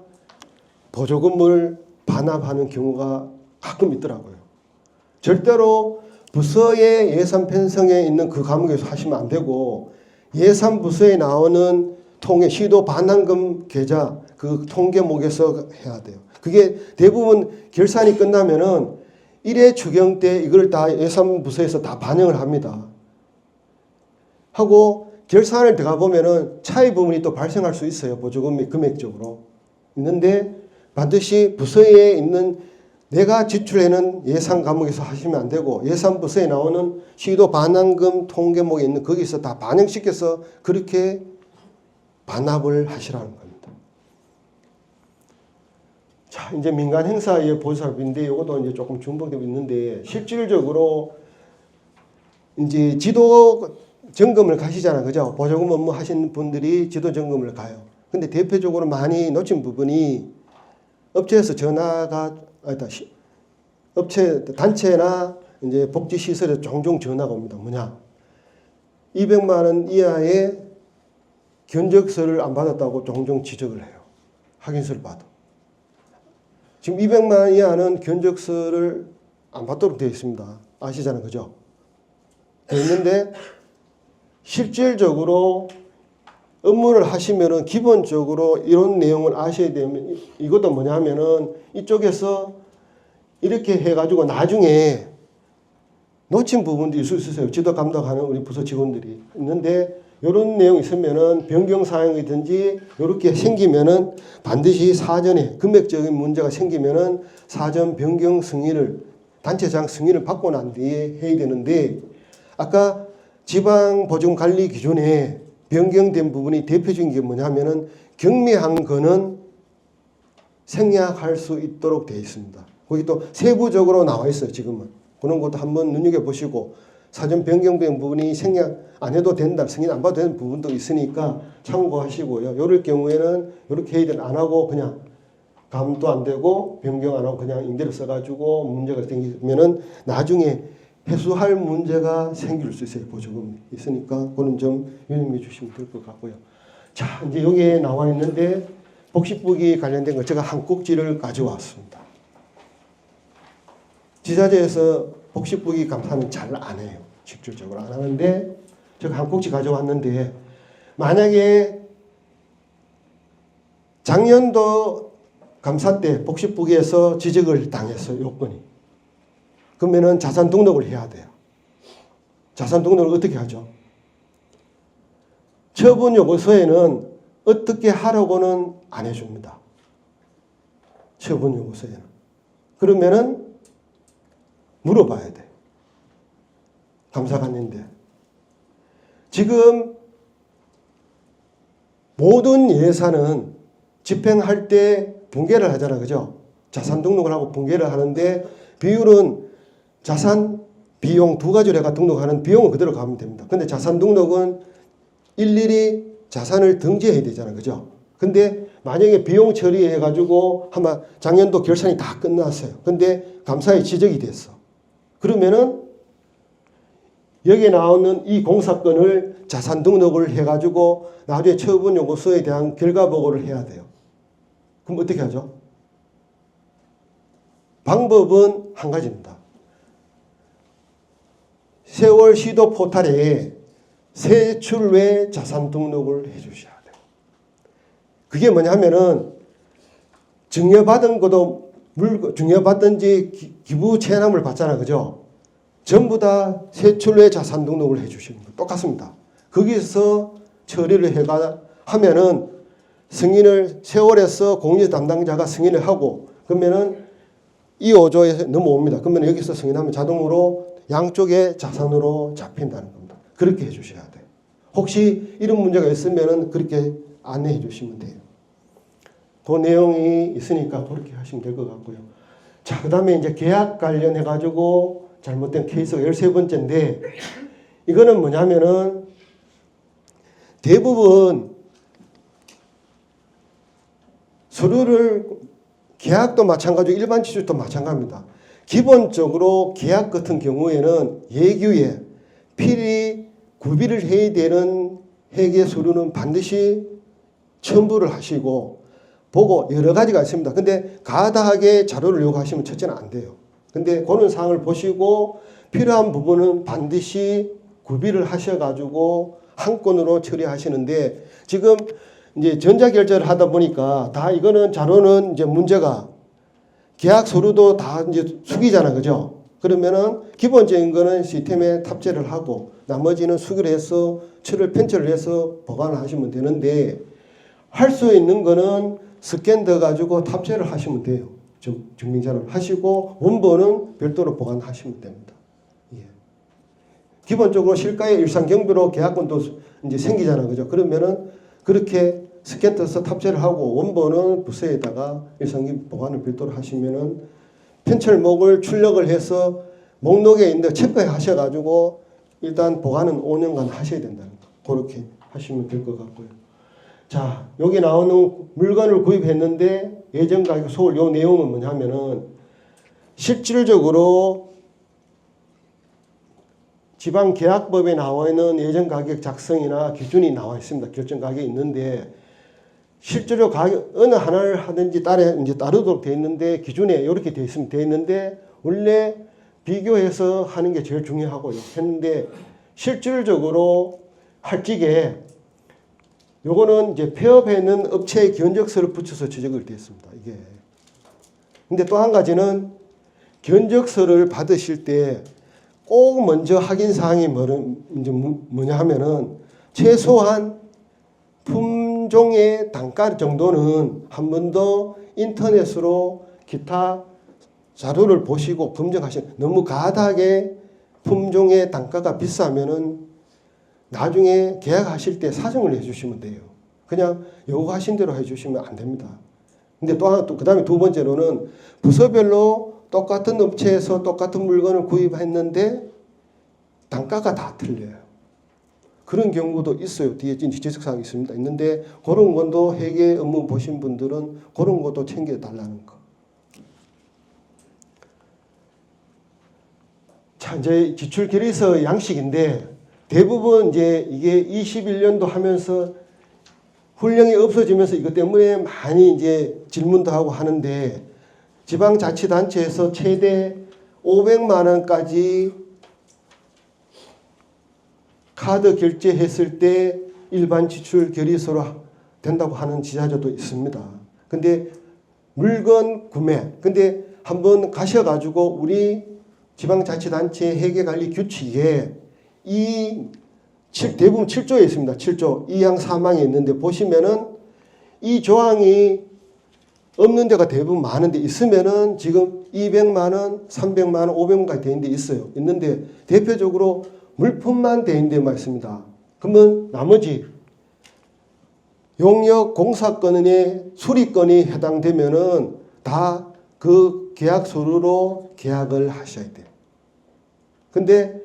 보조금을 반납하는 경우가 가끔 있더라고요. 절대로 부서의 예산 편성에 있는 그 과목에서 하시면 안 되고 예산 부서에 나오는 통계 시도 반환금 계좌 그 통계목에서 해야 돼요. 그게 대부분 결산이 끝나면은 1회 추경 때 이걸 다 예산 부서에서 다 반영을 합니다. 하고 결산을 들어가 보면은 차이 부분이 또 발생할 수 있어요. 보조금이 금액적으로. 있는데 반드시 부서에 있는 내가 지출해는 예산 과목에서 하시면 안 되고 예산 부서에 나오는 시도 반환금 통계목에 있는 거기서 다 반영시켜서 그렇게 반납을 하시라는 겁니다. 자, 이제 민간 행사의 보살인데 이것도 이제 조금 중복되고 있는데 실질적으로 이제 지도 점검을 가시잖아요. 그죠? 보조금 업무 하시는 분들이 지도 점검을 가요. 근데 대표적으로 많이 놓친 부분이 업체에서 전화가 업체 단체나 이제 복지 시설에 종종 전화가 옵니다. 뭐냐? 200만 원 이하의 견적서를 안 받았다고 종종 지적을 해요. 확인서를 받아. 지금 200만 원 이하는 견적서를 안 받도록 되어 있습니다. 아시잖아요. 그죠? 되어 있는데 실질적으로 업무를 하시면은 기본적으로 이런 내용을 아셔야 되면 이것도 뭐냐 하면은 이쪽에서 이렇게 해가지고 나중에 놓친 부분도 있을 수 있어요. 지도 감독하는 우리 부서 직원들이 있는데 이런 내용이 있으면은 변경 사항이든지 이렇게 생기면은 반드시 사전에 금액적인 문제가 생기면은 사전 변경 승인을 단체장 승인을 받고 난 뒤에 해야 되는데 아까 지방 보조금 관리 기준에 변경된 부분이 대표적인 게 뭐냐면은 경미한 거는 생략할 수 있도록 되어 있습니다. 거기 또 세부적으로 나와 있어요. 지금은 그런 것도 한번 눈여겨보시고 사전 변경된 부분이 생략 안 해도 된다, 승인 안 받아도 되는 부분도 있으니까 참고하시고요. 이럴 경우에는 이렇게 해야 안 하고 그냥 감도 안 되고 변경 안 하고 그냥 임대료 써가지고 문제가 생기면은 나중에 해소할 문제가 생길 수 있어요. 보조금이 있으니까 그런 점 유념해 주시면 될 것 같고요. 자, 이제 여기에 나와 있는데 복식부기 관련된 거 제가 한 꼭지를 가져왔습니다. 지자체에서 복식부기 감사는 잘 안 해요. 직접적으로 안 하는데 제가 한 꼭지 가져왔는데 만약에 작년도 감사 때 복식부기에서 지적을 당했어요. 요건이. 그러면은 자산 등록을 해야 돼요. 자산 등록을 어떻게 하죠? 처분 요구서에는 어떻게 하라고는 안 해줍니다. 처분 요구서에는. 그러면은 물어봐야 돼. 감사관인데. 지금 모든 예산은 집행할 때 분개를 하잖아. 그죠? 자산 등록을 하고 분개를 하는데 비율은 자산, 비용 두 가지로 해가 등록하는 비용은 그대로 가면 됩니다. 근데 자산 등록은 일일이 자산을 등재해야 되잖아요. 그죠? 근데 만약에 비용 처리해가지고 아마 작년도 결산이 다 끝났어요. 근데 감사에 지적이 됐어. 그러면은 여기에 나오는 이 공사건을 자산 등록을 해가지고 나중에 처분 요구서에 대한 결과 보고를 해야 돼요. 그럼 어떻게 하죠? 방법은 한 가지입니다. 세월시도 포탈에 세출외 자산 등록을 해 주셔야 돼요. 그게 뭐냐면은 증여받은 것도 증여받든지 기부 체납을 받잖아, 그죠? 전부 다 세출외 자산 등록을 해 주시는 거 똑같습니다. 거기서 처리를 하면은 승인을 세월에서 공유 담당자가 승인을 하고 그러면은 이 5조에 넘어옵니다. 그러면 여기서 승인하면 자동으로 양쪽의 자산으로 잡힌다는 겁니다. 그렇게 해주셔야 돼요. 혹시 이런 문제가 있으면은 그렇게 안내해 주시면 돼요. 그 내용이 있으니까 그렇게 하시면 될 것 같고요. 자, 그 다음에 이제 계약 관련해 가지고 잘못된 케이스가 13번째인데 이거는 뭐냐면은 대부분 서류를 계약도 마찬가지고 일반 취득도 마찬가지입니다. 기본적으로 계약 같은 경우에는 예규에 필히 구비를 해야 되는 회계 서류는 반드시 첨부를 하시고 보고 여러 가지가 있습니다. 근데 가다하게 자료를 요구하시면 첫째는 안 돼요. 근데 그런 사항을 보시고 필요한 부분은 반드시 구비를 하셔가지고 한 건으로 처리하시는데 지금 이제 전자결제를 하다 보니까 다 이거는 자료는 이제 문제가 계약 서류도 다 이제 수기잖아, 그죠? 그러면은 기본적인 거는 시스템에 탑재를 하고 나머지는 수기를 해서 편철을 해서 보관을 하시면 되는데 할 수 있는 거는 스캔 더 가지고 탑재를 하시면 돼요. 증빙자료를 하시고 원본은 별도로 보관하시면 됩니다. 예. 기본적으로 실가의 일상 경비로 계약권도 이제 생기잖아, 그죠? 그러면은 그렇게 스캔 떠서 탑재를 하고 원본은 부서에다가 일상경비 보관을 별도로 하시면은 편철목을 출력을 해서 목록에 있는 체크해 하셔가지고 일단 보관은 5년간 하셔야 된다는 거. 그렇게 하시면 될 것 같고요. 자, 여기 나오는 물건을 구입했는데 예정 가격 소홀 요 내용은 뭐냐면은 실질적으로 지방계약법에 나와 있는 예정 가격 작성이나 기준이 나와 있습니다. 결정 가격이 있는데 실제로 가격 어느 하나를 하든지 따르도록 되어 있는데 기준에 이렇게 되어 있으면 되어 있는데 원래 비교해서 하는 게 제일 중요하고요. 했는데 실질적으로 할 적에 요거는 이제 폐업해 있는 업체의 견적서를 붙여서 지적을 되어 있습니다. 이게. 근데 또 한 가지는 견적서를 받으실 때 꼭 먼저 확인 사항이 뭐냐 하면은 최소한 품종의 단가 정도는 한 번 더 인터넷으로 기타 자료를 보시고 검증하시는 너무 가닥에 품종의 단가가 비싸면은 나중에 계약하실 때 사정을 해주시면 돼요. 그냥 요구하신 대로 해주시면 안 됩니다. 근데 그 다음에 두 번째로는 부서별로 똑같은 업체에서 똑같은 물건을 구입했는데 단가가 다 틀려요. 그런 경우도 있어요. 뒤에 지적사항이 있는데 그런 것도 회계 업무 보신 분들은 그런 것도 챙겨달라는 거. 자, 이제 지출 결의서 양식인데 대부분 이제 이게 21년도 하면서 훈령이 없어지면서 이것 때문에 많이 이제 질문도 하고 하는데 지방자치단체에서 최대 500만 원까지 카드 결제했을 때 일반 지출 결의서로 된다고 하는 지자체도 있습니다. 근데 물건 구매, 근데 한번 가셔가지고 우리 지방자치단체 회계관리 규칙에 대부분 7조에 있습니다. 7조 2항 3항에 있는데 보시면은 이 조항이 없는 데가 대부분 많은데 있으면은 지금 200만 원, 300만 원, 500만까지 돼 있는 데 있어요. 있는데 대표적으로 물품만 돼 있는 데만 있습니다. 그러면 나머지 용역 공사건의 수리건이 해당되면은 다 그 계약 서류로 계약을 하셔야 돼요. 근데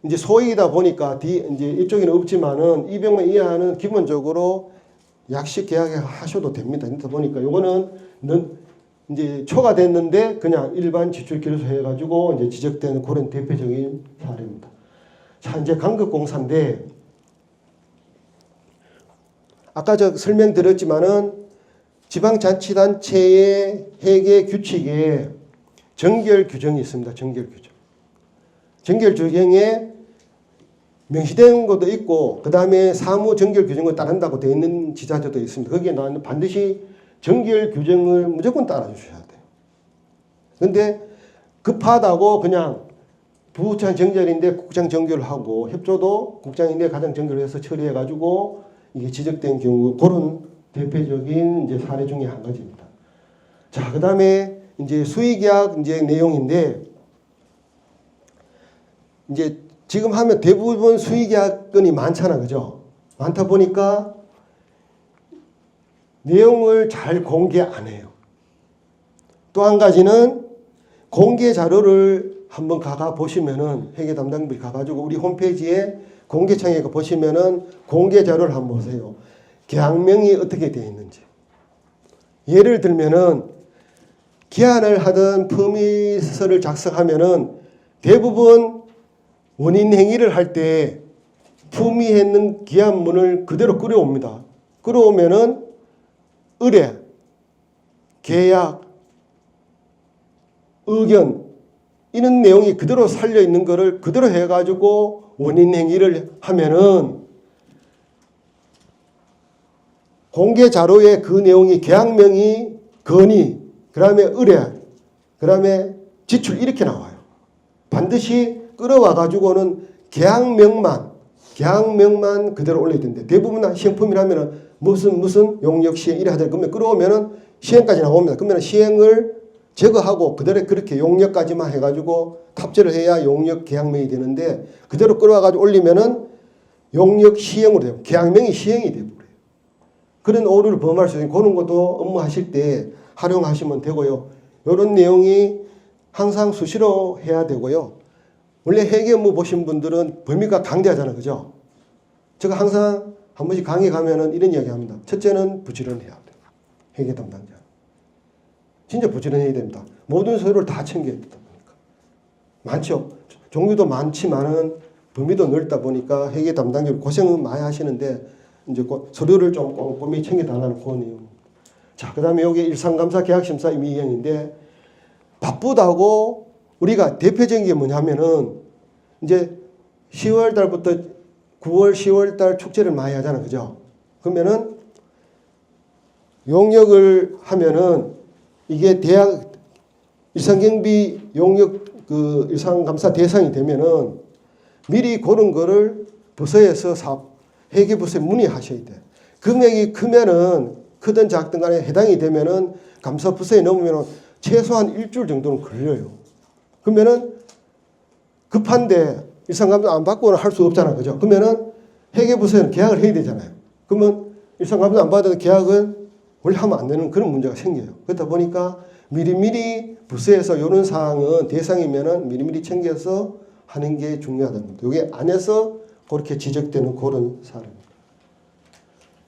이제 소액이다 보니까 이제 이쪽에는 없지만은 200만 이하는 기본적으로 약식 계약을 하셔도 됩니다. 그러다 보니까 요거는 이제 초과됐는데 그냥 일반 지출 결의서 해가지고 이제 지적되는 그런 대표적인 사례입니다. 자, 이제 간급공사인데 아까 저 설명드렸지만은 지방자치단체의 회계 규칙에 정결 규정이 있습니다. 정결 규정. 정결 규정에 명시된 것도 있고 그 다음에 사무 정결 규정을 따른다고 되어 있는 지자체도 있습니다. 거기에 나오는 반드시 정결 규정을 무조건 따라주셔야 돼요. 근데 급하다고 그냥 부부장 정결인데 국장 정결을 하고 협조도 국장인데 가장 정결을 해서 처리해가지고 이게 지적된 경우 그런 대표적인 이제 사례 중에 한 가지입니다. 자, 그 다음에 이제 수의계약 이제 내용인데 이제 지금 하면 대부분 수의계약 건이 많잖아, 그죠? 많다 보니까 내용을 잘 공개 안 해요. 또 한 가지는 공개 자료를 한번 가가 보시면은 회계 담당분이 가가지고 우리 홈페이지에 공개창에 보시면은 공개 자료를 한번 보세요. 계약명이 어떻게 되어 있는지. 예를 들면은 기한을 하던 퍼밋서를 작성하면은 대부분 원인 행위를 할 때 품위했는 기한문을 그대로 끌어옵니다. 끌어오면은 의뢰, 계약, 의견 이런 내용이 그대로 살려 있는 거를 그대로 해가지고 원인 행위를 하면은 공개 자료에 그 내용이 계약명이 건의, 그 다음에 의뢰, 그 다음에 지출 이렇게 나와요. 반드시 끌어와 가지고는 계약명만 그대로 올려야 되는데 대부분 시행품이라면은 무슨 용역 시행 이래 하더라도 그러면 끌어오면은 시행까지 나옵니다. 그러면 시행을 제거하고 그대로 그렇게 용역까지만 해가지고 탑재를 해야 용역 계약명이 되는데 그대로 끌어와가지고 올리면은 용역 시행으로 돼요. 계약명이 시행이 돼버려요. 그런 오류를 범할 수 있는 그런 것도 업무하실 때 활용하시면 되고요. 이런 내용이 항상 수시로 해야 되고요. 원래 회계 업무 보신 분들은 범위가 강대하잖아요. 그죠? 제가 항상 한 번씩 강의 가면은 이런 이야기 합니다. 첫째는 부지런해야 돼요. 회계 담당자. 진짜 부지런해야 됩니다. 모든 서류를 다 챙겨야 되다 보니까. 많죠. 종류도 많지만은 범위도 넓다 보니까 회계 담당자 고생은 많이 하시는데 이제 서류를 좀 꼼꼼히 챙겨달라는 그런 내용입니다. 자, 그 다음에 여기 일상감사 계약심사 임의행인데 바쁘다고 우리가 대표적인 게 뭐냐면은 이제 10월 달부터 9월, 10월 달 축제를 많이 하잖아. 그죠? 그러면은 용역을 하면은 이게 대학 일상경비 용역 그 일상감사 대상이 되면은 미리 그런 거를 부서에서 회계부서에 문의하셔야 돼. 금액이 크면은 크든 작든 간에 해당이 되면은 감사부서에 넘으면은 최소한 일주일 정도는 걸려요. 그러면은 급한데 일상감사 안 받고는 할 수 없잖아. 그죠? 그러면은 회계부서에는 계약을 해야 되잖아요. 그러면 일상감사 안 받아도 계약은 원래 하면 안 되는 그런 문제가 생겨요. 그러다 보니까 미리미리 부서에서 이런 사항은 대상이면은 미리미리 챙겨서 하는 게 중요하다는 겁니다. 이게 안에서 그렇게 지적되는 그런 사례입니다.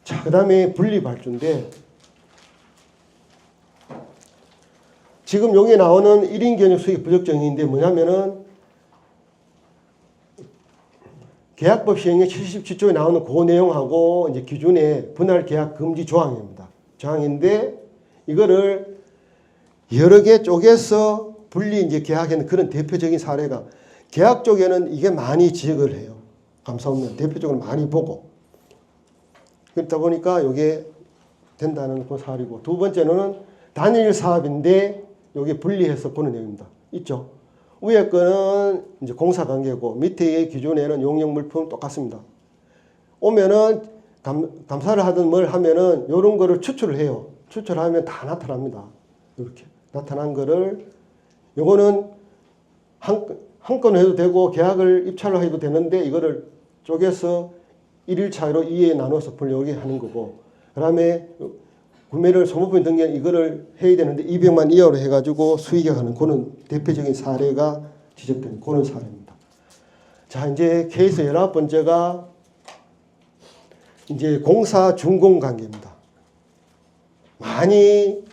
자, 그 다음에 분리발주인데 지금 여기 나오는 1인 견적 수익 부적정인데 뭐냐면은 계약법 시행의 77조에 나오는 그 내용하고 이제 기준의 분할 계약 금지 조항입니다. 조항인데 이거를 여러 개 쪽에서 분리 이제 계약하는 그런 대표적인 사례가 계약 쪽에는 이게 많이 지적을 해요. 감사원은 대표적으로 많이 보고 그렇다 보니까 이게 된다는 그 사례고 두 번째는 단일 사업인데 여기 분리해서 보는 내용입니다. 있죠. 위에 거는 이제 공사관계고 밑에의 기준에는 용역 물품 똑같습니다. 오면은 감사를 하든 뭘 하면은 이런 거를 추출을 해요. 추출하면 다 나타납니다. 이렇게 나타난 거를 요거는 한 건 해도 되고 계약을 입찰로 해도 되는데 이거를 쪼개서 1일 차이로 2에 나눠서 분류하게 하는 거고 그 다음에 구매를 소모품 등기 이거를 해야 되는데 200만 이하로 해가지고 수익하는 그런 대표적인 사례가 지적된 그런 사례입니다. 자, 이제 케이스 19번째가 이제 공사 준공 관계입니다. 많이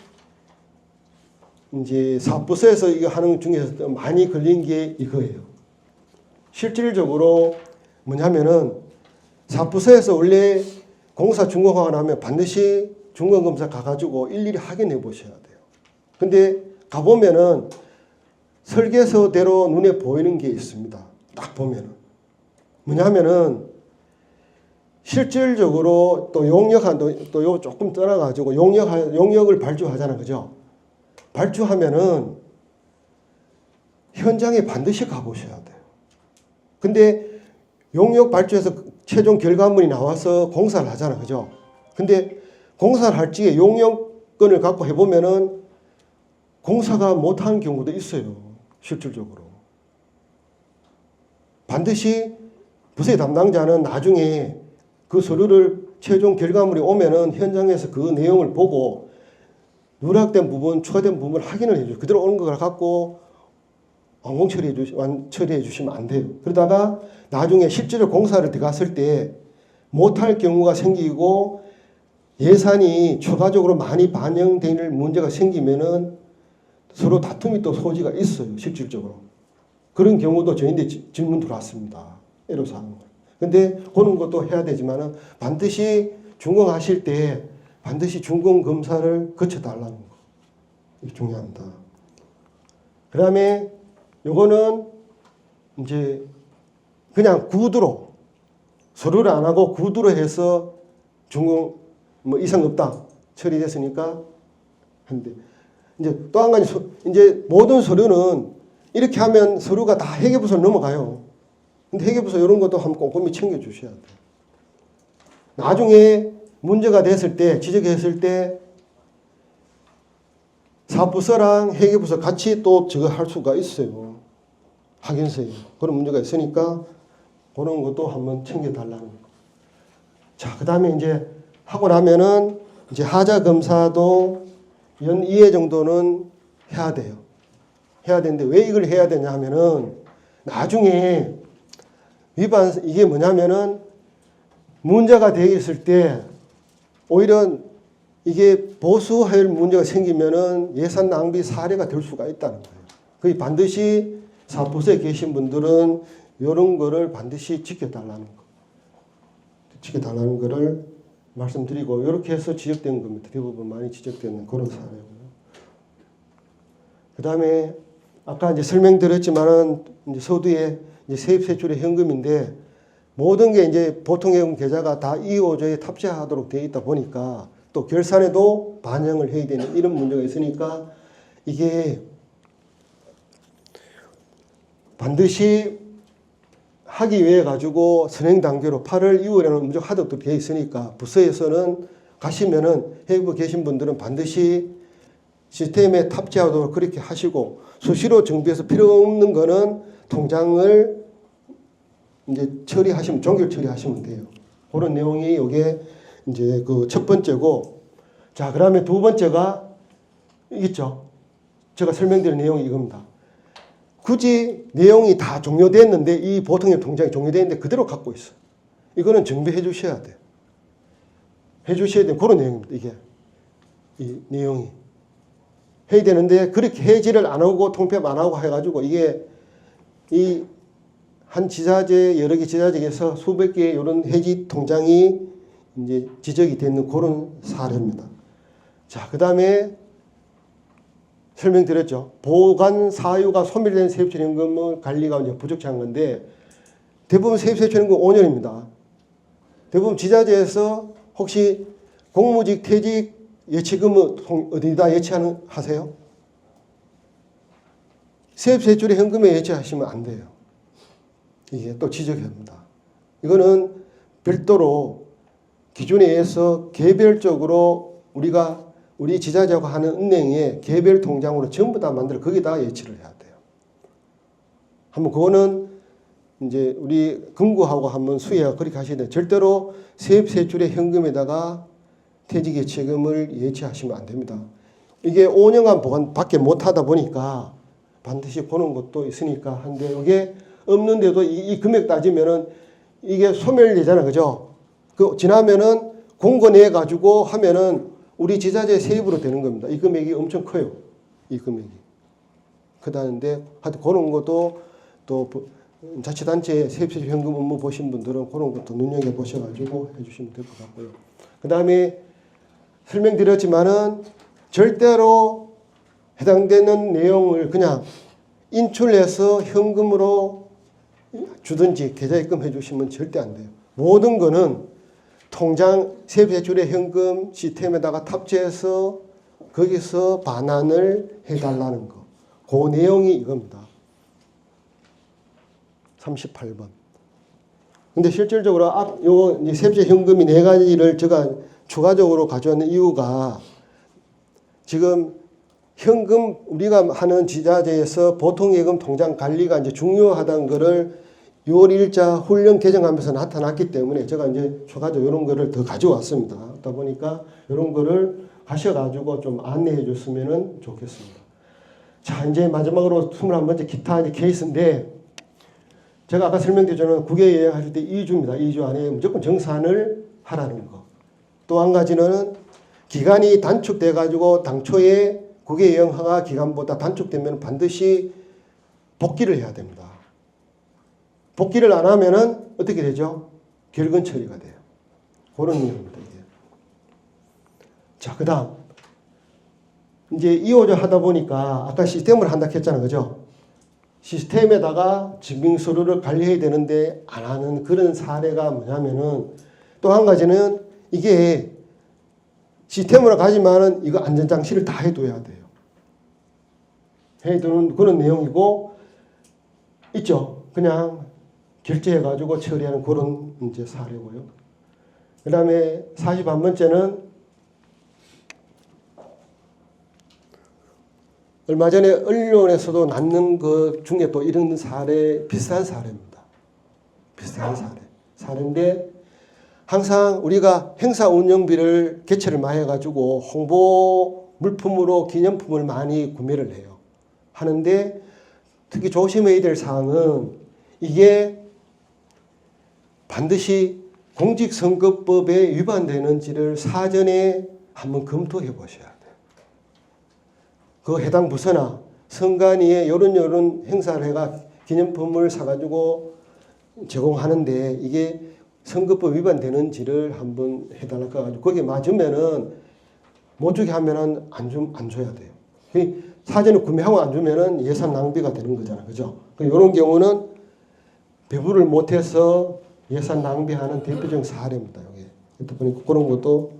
이제 사업부서에서 이거 하는 중에서 많이 걸린 게 이거예요. 실질적으로 뭐냐면은 사업부서에서 원래 공사 준공하고 나면 반드시 준공검사 가가지고 일일이 확인해 보셔야 돼요. 근데 가보면은 설계서대로 눈에 보이는 게 있습니다. 딱 보면은. 뭐냐면은 실질적으로 또 또 요 조금 떠나가지고 용역을 발주하잖아. 그죠? 발주하면은 현장에 반드시 가보셔야 돼요. 근데 용역 발주해서 최종 결과물이 나와서 공사를 하잖아. 그죠? 근데 공사를 할 적에 용역권을 갖고 해보면은 공사가 못하는 경우도 있어요. 실질적으로. 반드시 부서의 담당자는 나중에 그 서류를 최종 결과물이 오면은 현장에서 그 내용을 보고 누락된 부분, 추가된 부분을 확인을 해줘요. 그대로 오는 걸 갖고 완공 처리해 주시면 안 돼요. 그러다가 나중에 실제로 공사를 들어갔을 때 못할 경우가 생기고 예산이 추가적으로 많이 반영될 문제가 생기면은 서로 다툼이 또 소지가 있어요. 실질적으로. 그런 경우도 저희한테 질문 들어왔습니다. 애로사항. 근데 그런 것도 해야 되지만은 반드시 준공하실 때 반드시 준공 검사를 거쳐달라는 거. 이게 중요합니다. 그 다음에 요거는 이제 그냥 구두로 서류를 안 하고 구두로 해서 준공 뭐 이상 없다 처리됐으니까 한데 이제 또 한 가지 이제 모든 서류는 이렇게 하면 서류가 다 회계부서로 넘어가요. 근데 회계부서 이런 것도 한번 꼼꼼히 챙겨주셔야 돼요. 나중에 문제가 됐을 때, 지적했을 때 사부서랑 회계부서 같이 또 저거 할 수가 있어요. 확인서에. 그런 문제가 있으니까 그런 것도 한번 챙겨달라는 거. 자, 그 다음에 이제 하고 나면은 이제 하자 검사도 연 2회 정도는 해야 돼요. 해야 되는데 왜 이걸 해야 되냐 하면은 나중에 이게 뭐냐면은 문제가 되어 있을 때 오히려 이게 보수할 문제가 생기면은 예산 낭비 사례가 될 수가 있다는 거예요. 그게 반드시 사부서에 계신 분들은 이런 거를 반드시 지켜달라는 거. 지켜달라는 거를 말씀드리고 이렇게 해서 지적된 겁니다. 대부분 많이 지적되는 그런 사례고요. 그 다음에 아까 이제 설명드렸지만은 이제 서두에 이제 세입세출의 현금인데 모든 게 이제 보통예금 계좌가 다 2호조에 탑재하도록 되어 있다 보니까 또 결산에도 반영을 해야 되는 이런 문제가 있으니까 이게 반드시 하기 위해 가지고 선행 단계로 8월 이후에는 무조건 하도록 되어 있으니까 부서에서는 가시면은 회계부 계신 분들은 반드시 시스템에 탑재하도록 그렇게 하시고 수시로 정비해서 필요 없는 거는 통장을 이제 처리하시면 종결 처리하시면 돼요. 그런 내용이 이게 이제 그 첫 번째고, 자 그다음에 두 번째가 있죠. 제가 설명드린 내용이 이겁니다. 굳이 내용이 다 종료됐는데 이 보통의 통장이 종료됐는데 그대로 갖고 있어. 이거는 정비해 주셔야 돼요. 해 주셔야 되는 그런 내용입니다. 이게 이 내용이 해야 되는데 그렇게 해지를 안 하고 통폐합 안 하고 해가지고 이게 이 한 지자재 여러 개 지자재에서 수백 개의 이런 해지 통장이 이제 지적이 되는 그런 사례입니다. 자, 그 다음에 설명드렸죠. 보관 사유가 소멸된 세입출연금 관리가 이제 부적절한 건데 대부분 세입출연금 5년입니다. 대부분 지자체에서 혹시 공무직 퇴직 예치금을 어디다 하세요? 세입세출의 현금에 예치하시면 안 돼요. 이게 또 지적합니다. 이거는 별도로 기준에 의해서 개별적으로 우리 지자체하고 하는 은행에 개별 통장으로 전부 다 만들어 거기다가 예치를 해야 돼요. 한번 그거는 이제 우리 금고하고 한번 수혜가 그렇게 하셔야 돼요. 절대로 세입세출의 현금에다가 퇴직 예치금을 예치하시면 안 됩니다. 이게 5년간 보관밖에 못하다 보니까 반드시 보는 것도 있으니까 한데 이게 없는데도 이 금액 따지면은 이게 소멸되잖아, 그죠? 그 지나면은 공고내 가지고 하면은 우리 지자체 세입으로 되는 겁니다. 이 금액이 엄청 커요. 이 금액이 크다는데 하여튼 그런 것도 또 자치단체 세입세출 현금 업무 보신 분들은 그런 것도 눈여겨 보셔가지고 해주시면 될 것 같고요. 그 다음에 설명드렸지만은 절대로 해당되는 내용을 그냥 인출해서 현금으로 주든지 계좌 입금해 주시면 절대 안 돼요. 모든 거는 통장 세배출의 현금 시스템에다가 탑재해서 거기서 반환을 해달라는 거. 그 내용이 이겁니다. 38번. 근데 실질적으로 요 세제 현금이 4가지를 제가 추가적으로 가져왔는 이유가 지금 현금 우리가 하는 지자체에서 보통예금 통장 관리가 이제 중요하다는 거를 6월 1자 훈련 개정하면서 나타났기 때문에 제가 이제 추가적으로 이런 거를 더 가져왔습니다. 그러다 보니까 이런 거를 가셔가지고 좀 안내해 줬으면 좋겠습니다. 자, 이제 마지막으로 21번째 기타 이제 케이스인데 제가 아까 설명드렸잖아요. 국외 여행하실 때 2주입니다. 2주 안에 무조건 정산을 하라는 거. 또 한 가지는 기간이 단축돼 가지고 당초에 국외 여행 허가 기간보다 단축되면 반드시 복귀를 해야 됩니다. 복귀를 안 하면은 어떻게 되죠? 결근 처리가 돼요. 그런 내용입니다. 이게. 자, 그다음 이제 2호조 하다 보니까 아까 시스템을 한다 했잖아요. 그죠? 시스템에다가 증빙서류를 관리해야 되는데 안 하는 그런 사례가 뭐냐면은 또 한 가지는 이게 시스템으로 가지만은 이거 안전장치를 다 해둬야 돼요. 해두는 그런 내용이고 있죠. 그냥 결제해가지고 처리하는 그런 이제 사례고요. 그 다음에 41번째는 얼마 전에 언론에서도 낳는 그 중에 또 이런 사례, 비슷한 사례입니다. 비슷한 사례인데 항상 우리가 행사 운영비를 개최를 많이 해가지고 홍보 물품으로 기념품을 많이 구매를 해요. 하는데 특히 조심해야 될 사항은 이게 반드시 공직선거법에 위반되는지를 사전에 한번 검토해 보셔야 돼요. 그 해당 부서나 선관위에 요런 행사를 해가 기념품을 사가지고 제공하는데 이게 선거법 위반되는지를 한번 해달라고 해가지고 거기에 맞으면은 못 주게 하면은 안 줘야 돼요. 사전에 구매하고 안 주면은 예산 낭비가 되는 거잖아요. 그죠? 이런 경우는 배부를 못해서 예산 낭비하는 대표적인 사례입니다. 여기. 그러다 보니까 그런 것도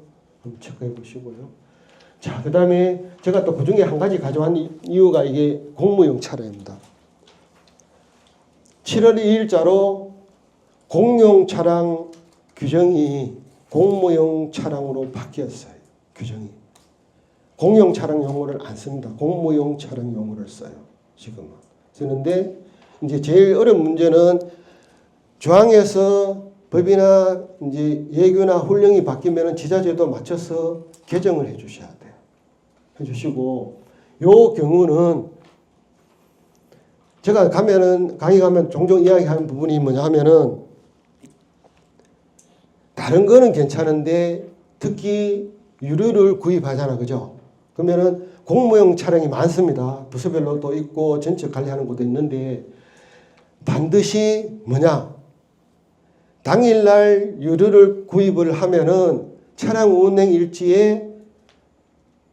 한번 체크해 보시고요. 자, 그 다음에 제가 또 그 중에 한 가지 가져온 이유가 이게 공무용 차량입니다. 7월 2일자로 공용 차량 규정이 공무용 차량으로 바뀌었어요. 규정이. 공용 차량 용어를 안 씁니다. 공무용 차량 용어를 써요. 지금은. 쓰는데 이제 제일 어려운 문제는 조항에서 법이나 이제 예규나 훈령이 바뀌면은 지자체도 맞춰서 개정을 해 주셔야 돼요. 해 주시고 요 경우는 제가 가면은 강의 가면 종종 이야기하는 부분이 뭐냐 하면은 다른 거는 괜찮은데 특히 유류를 구입하잖아. 그죠? 그러면은 공무용 차량이 많습니다. 부서별로 또 있고 전체 관리하는 것도 있는데 반드시 뭐냐? 당일날 유류를 구입을 하면은 차량 운행 일지에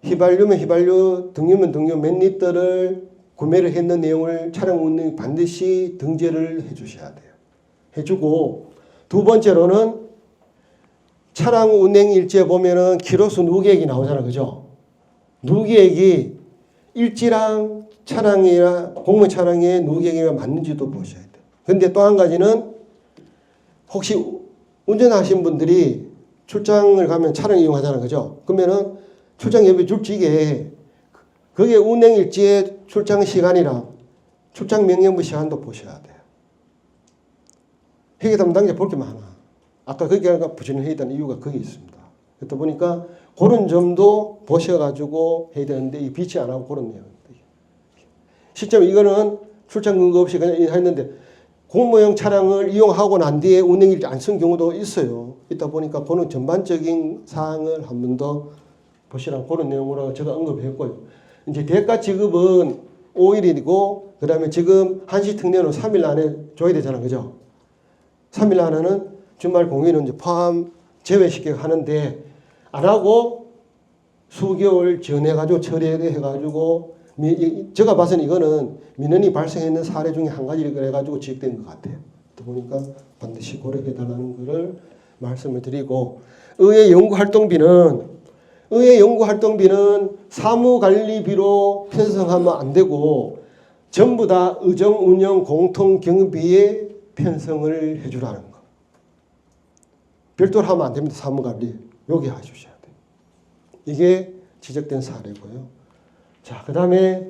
휘발유면 휘발유, 등유면 등유 몇 리터를 구매를 했는 내용을 차량 운행 반드시 등재를 해 주셔야 돼요. 해주고 두 번째로는 차량 운행 일지에 보면은 키로수 누계액이 나오잖아. 그죠? 누계액이 일지랑 차량이나 공무 차량의 누계액이 맞는지도 보셔야 돼요. 근데 또 한 가지는 혹시 운전하신 분들이 출장을 가면 차량 이용하잖아. 그죠? 그러면은 출장 예비 줄지게 그게 운행 일지의 출장 시간이랑 출장 명령부 시간도 보셔야 돼요. 회계 담당자 볼 게 많아. 아까 거기가 부진을 해야 되는 이유가 거기 있습니다. 그러다 보니까 그런 점도 보셔가지고 해야 되는데 이 비치 안 하고 그런 내용입니다. 실제로 이거는 출장 근거 없이 그냥 했는데 공무용 차량을 이용하고 난 뒤에 운행일지 안 쓴 경우도 있어요. 있다 보니까 그런 전반적인 사항을 한 번 더 보시라고 그런 내용으로 제가 언급했고요. 이제 대가 지급은 5일이고 그 다음에 지금 한시 특례는 3일 안에 줘야 되잖아. 그죠? 3일 안에는 주말 공휴일은 이제 포함 제외시켜 하는데 안 하고 수개월 전해가지고 처리해가지고 제가 봐서는 이거는 민원이 발생했는 사례 중에 한 가지를 해가지고 지적된 것 같아요. 또 보니까 반드시 고려해달라는 것을 말씀을 드리고, 의회 연구활동비는 사무관리비로 편성하면 안 되고 전부 다 의정 운영 공통 경비에 편성을 해주라는 거. 별도로 하면 안 됩니다. 사무관리 여기 해주셔야 돼요. 이게 지적된 사례고요. 자, 그 다음에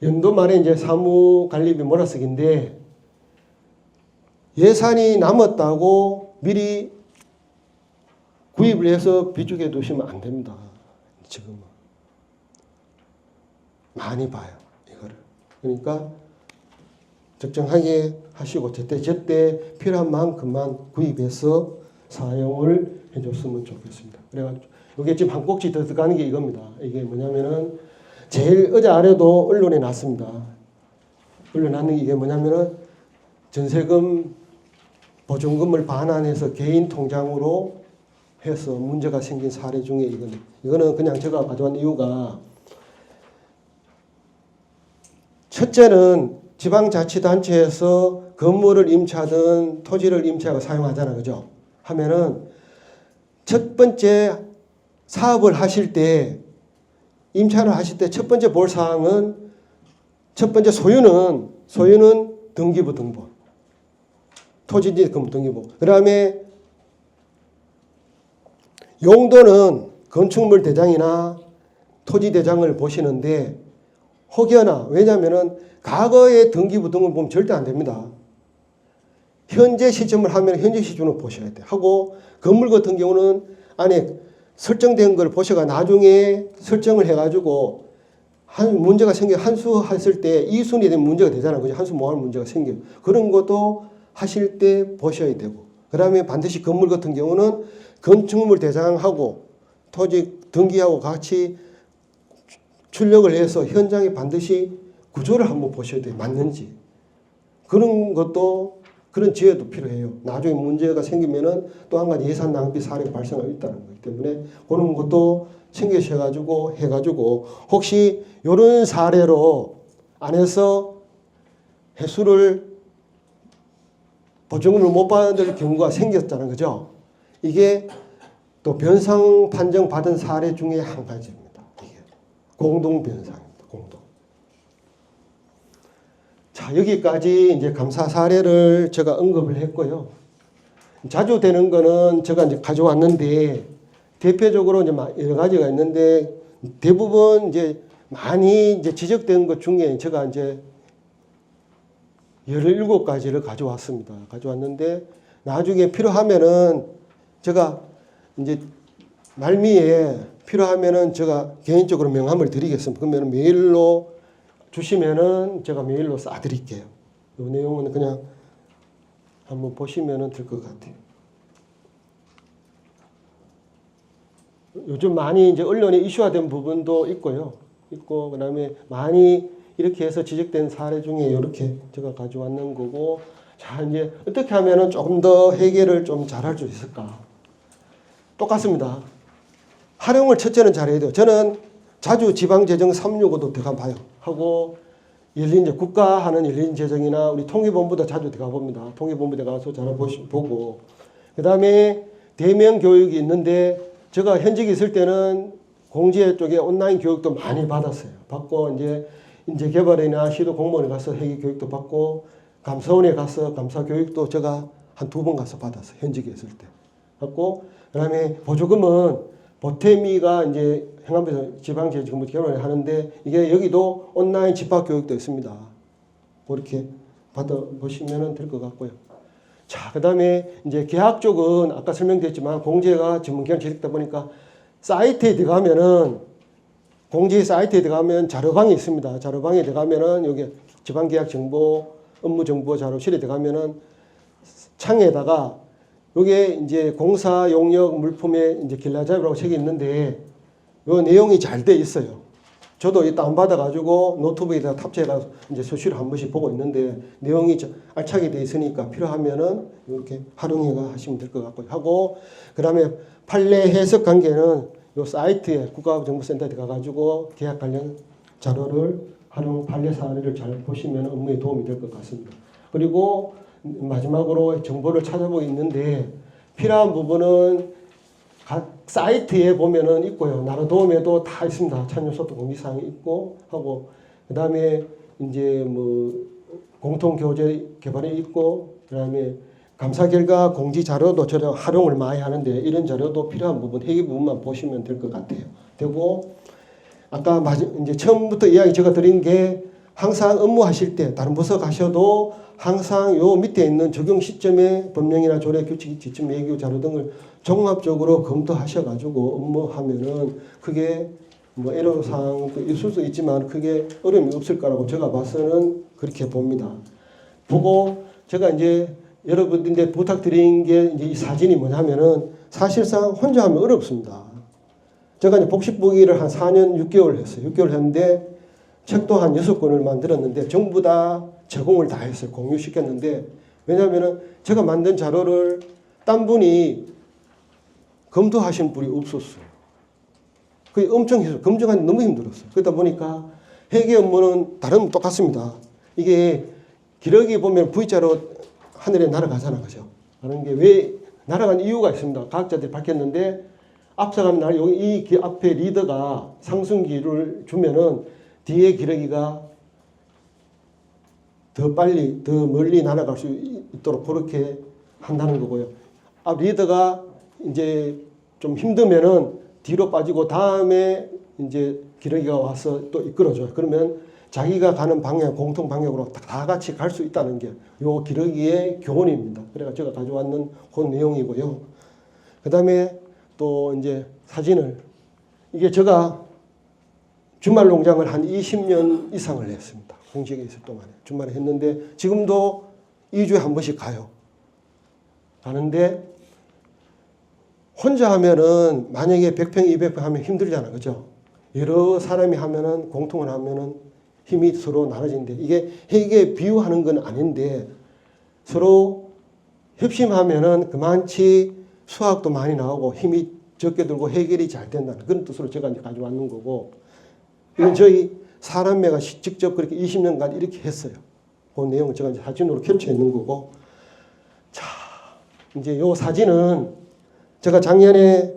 연도 말에 이제 사무관리비 몰아쓰기인데, 예산이 남았다고 미리 구입을 해서 비축해 두시면 안 됩니다. 지금은 많이 봐요, 이거를. 그러니까 적정하게 하시고 제때 필요한 만큼만 구입해서 사용을 해줬으면 좋겠습니다. 그래가지고 이게 지금 한 꼭지 더 들어가는 게 이겁니다. 이게 뭐냐면은 제일 어제 아래도 언론에 났습니다. 언론에 났는 게 이게 뭐냐면은 전세금 보증금을 반환해서 개인 통장으로 해서 문제가 생긴 사례 중에 이거는 그냥 제가 가져온 이유가, 첫째는 지방자치단체에서 건물을 임차하든 토지를 임차하고 사용하잖아요. 그죠? 하면은 첫 번째 사업을 하실 때, 임차를 하실 때 첫 번째 볼 사항은, 첫 번째 소유는 등기부 등본. 토지지 등기부. 그 다음에 용도는 건축물 대장이나 토지 대장을 보시는데, 혹여나, 왜냐하면 과거의 등기부 등을 보면 절대 안 됩니다. 현재 시점을 하면 현재 시점을 보셔야 돼. 하고 건물 같은 경우는 안에 설정된 걸 보셔가 나중에 설정을 해가지고 한 문제가 생겨 한수했을 때 이순이 되면 문제가 되잖아요. 그죠? 한수 모할 문제가 생겨요. 그런 것도 하실 때 보셔야 되고, 그 다음에 반드시 건물 같은 경우는 건축물 대장하고 토지 등기하고 같이 출력을 해서 현장에 반드시 구조를 한번 보셔야 돼요. 맞는지. 그런 것도, 그런 지혜도 필요해요. 나중에 문제가 생기면은 또 한 가지 예산 낭비 사례가 발생할 수 있다는 거기 때문에 그런 것도 챙기셔가지고 해가지고, 혹시 이런 사례로 안에서 해수를 보증금을 못 받을 경우가 생겼잖아요. 그죠? 이게 또 변상 판정 받은 사례 중에 한 가지입니다. 이게 공동 변상입니다. 공동. 자, 여기까지 이제 감사 사례를 제가 언급을 했고요. 자주 되는 거는 제가 이제 가져왔는데, 대표적으로 이제 여러 가지가 있는데, 대부분 이제 많이 이제 지적된 것 중에 제가 이제 17가지를 가져왔습니다. 가져왔는데, 나중에 필요하면은 제가 이제 말미에 필요하면은 제가 개인적으로 명함을 드리겠습니다. 그러면 메일로 주시면은 제가 메일로 쏴드릴게요. 이 내용은 그냥 한번 보시면은 될 것 같아요. 요즘 많이 이제 언론에 이슈화된 부분도 있고요. 그다음에 많이 이렇게 해서 지적된 사례 중에 이렇게 제가 가져왔는 거고, 자, 이제 어떻게 하면은 조금 더 해결을 좀 잘할 수 있을까? 똑같습니다. 활용을 첫째는 잘해야 돼요. 저는 자주 지방재정 365도 들어가 봐요. 하고 이제 국가 하는 열린재정이나 우리 통일본부도 자주 들어가 봅니다. 통일본부에 가서 잘 보고, 그 다음에 대면 교육이 있는데, 제가 현직에 있을 때는 공지회 쪽에 온라인 교육도 많이 받았어요. 받고 이제 인재개발이나 시도 공무원에 가서 회계 교육도 받고, 감사원에 가서 감사 교육도 제가 한 2번 가서 받았어요. 현직에 있을 때. 받고, 그 다음에 보조금은 보태미가 이제 행안부에서 지방재정부 결혼을 하는데, 이게 여기도 온라인 집합교육도 있습니다. 그렇게 받아보시면 될 것 같고요. 자, 그 다음에 이제 계약 쪽은 아까 설명드렸지만 공제가 전문기관 제작다 보니까 사이트에 들어가면은, 공제 사이트에 들어가면 자료방이 있습니다. 자료방에 들어가면은 여기 지방계약 정보, 업무 정보 자료실에 들어가면은 창에다가 요게 이제 공사 용역 물품의 이제 길라잡이라고 책이 있는데, 요 내용이 잘 돼 있어요. 저도 이 다운받아가지고 노트북에다가 탑재해서 이제 수시로 한 번씩 보고 있는데, 내용이 알차게 돼 있으니까 필요하면은 이렇게 활용해가 하시면 될 것 같고요. 하고, 그 다음에 판례 해석 관계는 요 사이트에 국가정보센터에 가가지고 계약 관련 자료를 활용 판례 사례를 잘 보시면 업무에 도움이 될 것 같습니다. 그리고 마지막으로 정보를 찾아보고 있는데 필요한 부분은 각 사이트에 보면은 있고요. 나라도움에도 다 있습니다. 참여소득 공지사항이 있고 하고 그다음에 이제 뭐 공통교재 개발에 있고 그다음에 감사 결과 공지 자료도 저는 활용을 많이 하는데 이런 자료도 필요한 부분 회계 부분만 보시면 될 것 같아요. 되고 아까 이제 처음부터 이야기 제가 드린 게 항상 업무하실 때 다른 부서 가셔도 항상 요 밑에 있는 적용 시점에 법령이나 조례 규칙 지침 예규 자료 등을 종합적으로 검토하셔가지고 업무하면은 그게 뭐 애로사항도 있을 수 있지만 크게 어려움이 없을 거라고 제가 봐서는 그렇게 봅니다. 보고 제가 이제 여러분들한테 부탁드린 게 이제 이 사진이 뭐냐면은 사실상 혼자 하면 어렵습니다. 제가 이제 복식보기를 한 4년 6개월 했어요. 6개월 했는데 책도 한 6권을 만들었는데 전부 다 제공을 다 했어요. 공유시켰는데 왜냐하면은 제가 만든 자료를 딴 분이 검토하신 분이 없었어요. 그게 엄청 힘들어요. 검증하기 너무 힘들었어요. 그러다 보니까 회계 업무는 다른 똑같습니다. 이게 기록이 보면 V자로 하늘에 날아가잖아. 그죠? 그런 게 왜 날아간 이유가 있습니다. 과학자들이 밝혔는데 앞서가는 날 여기 이 앞에 리더가 상승기를 주면은 뒤에 기러기가 더 빨리 더 멀리 날아갈 수 있도록 그렇게 한다는 거고요. 앞 리더가 이제 좀 힘들면은 뒤로 빠지고 다음에 이제 기러기가 와서 또 이끌어줘요. 그러면 자기가 가는 방향 공통 방향으로 다 같이 갈 수 있다는 게 요 기러기의 교훈입니다. 그래서 제가 가져왔는 그 내용이고요. 그다음에 또 이제 사진을 이게 제가 주말 농장을 한 20년 이상을 했습니다. 공직에 있을 동안에 주말에 했는데 지금도 2주에 한 번씩 가요. 가는데 혼자 하면은 만약에 100평, 200평 하면 힘들잖아. 그죠? 여러 사람이 하면은 공통을 하면은 힘이 서로 나눠지는데 이게 회계에 비유하는 건 아닌데 서로 협심하면은 그만치 수학도 많이 나오고 힘이 적게 들고 해결이 잘 된다는 그런 뜻으로 제가 이제 가져왔는 거고 이건 저희 사람매가 직접 그렇게 20년간 이렇게 했어요. 그 내용을 제가 이제 사진으로 캡처했는 거고 자 이제 요 사진은 제가 작년에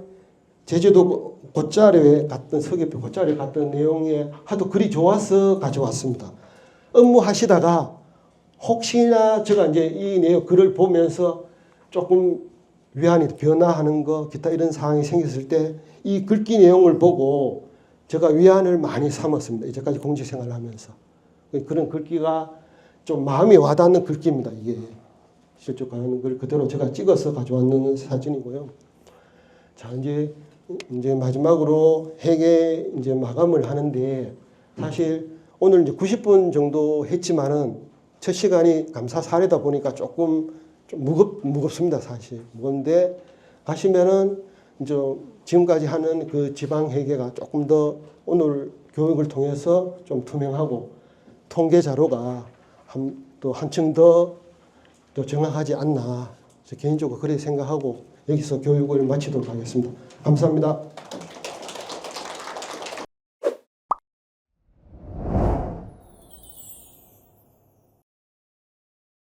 제주도 곶자리에 갔던 서귀포 곶자리에 갔던 내용에 하도 글이 좋아서 가져왔습니다. 업무하시다가 혹시나 제가 이제 이 내용 글을 보면서 조금 위안이 변화하는 거 기타 이런 상황이 생겼을 때 이 글귀 내용을 보고 제가 위안을 많이 삼았습니다. 이제까지 공직 생활을 하면서 그런 글귀가 좀 마음이 와닿는 글귀입니다. 이게 실적 가는 걸 그대로 제가 찍어서 가져왔는 사진이고요. 자 이제 마지막으로 회계 이제 마감을 하는데 사실 오늘 이제 90분 정도 했지만은 첫 시간이 감사 사례다 보니까 조금 좀 무겁습니다. 사실 무거운데 가시면은 이제 지금까지 하는 그 지방 회계가 조금 더 오늘 교육을 통해서 좀 투명하고 통계 자료가 또 한층 더 정확하지 않나 개인적으로 그렇게 생각하고 여기서 교육을 마치도록 하겠습니다. 감사합니다.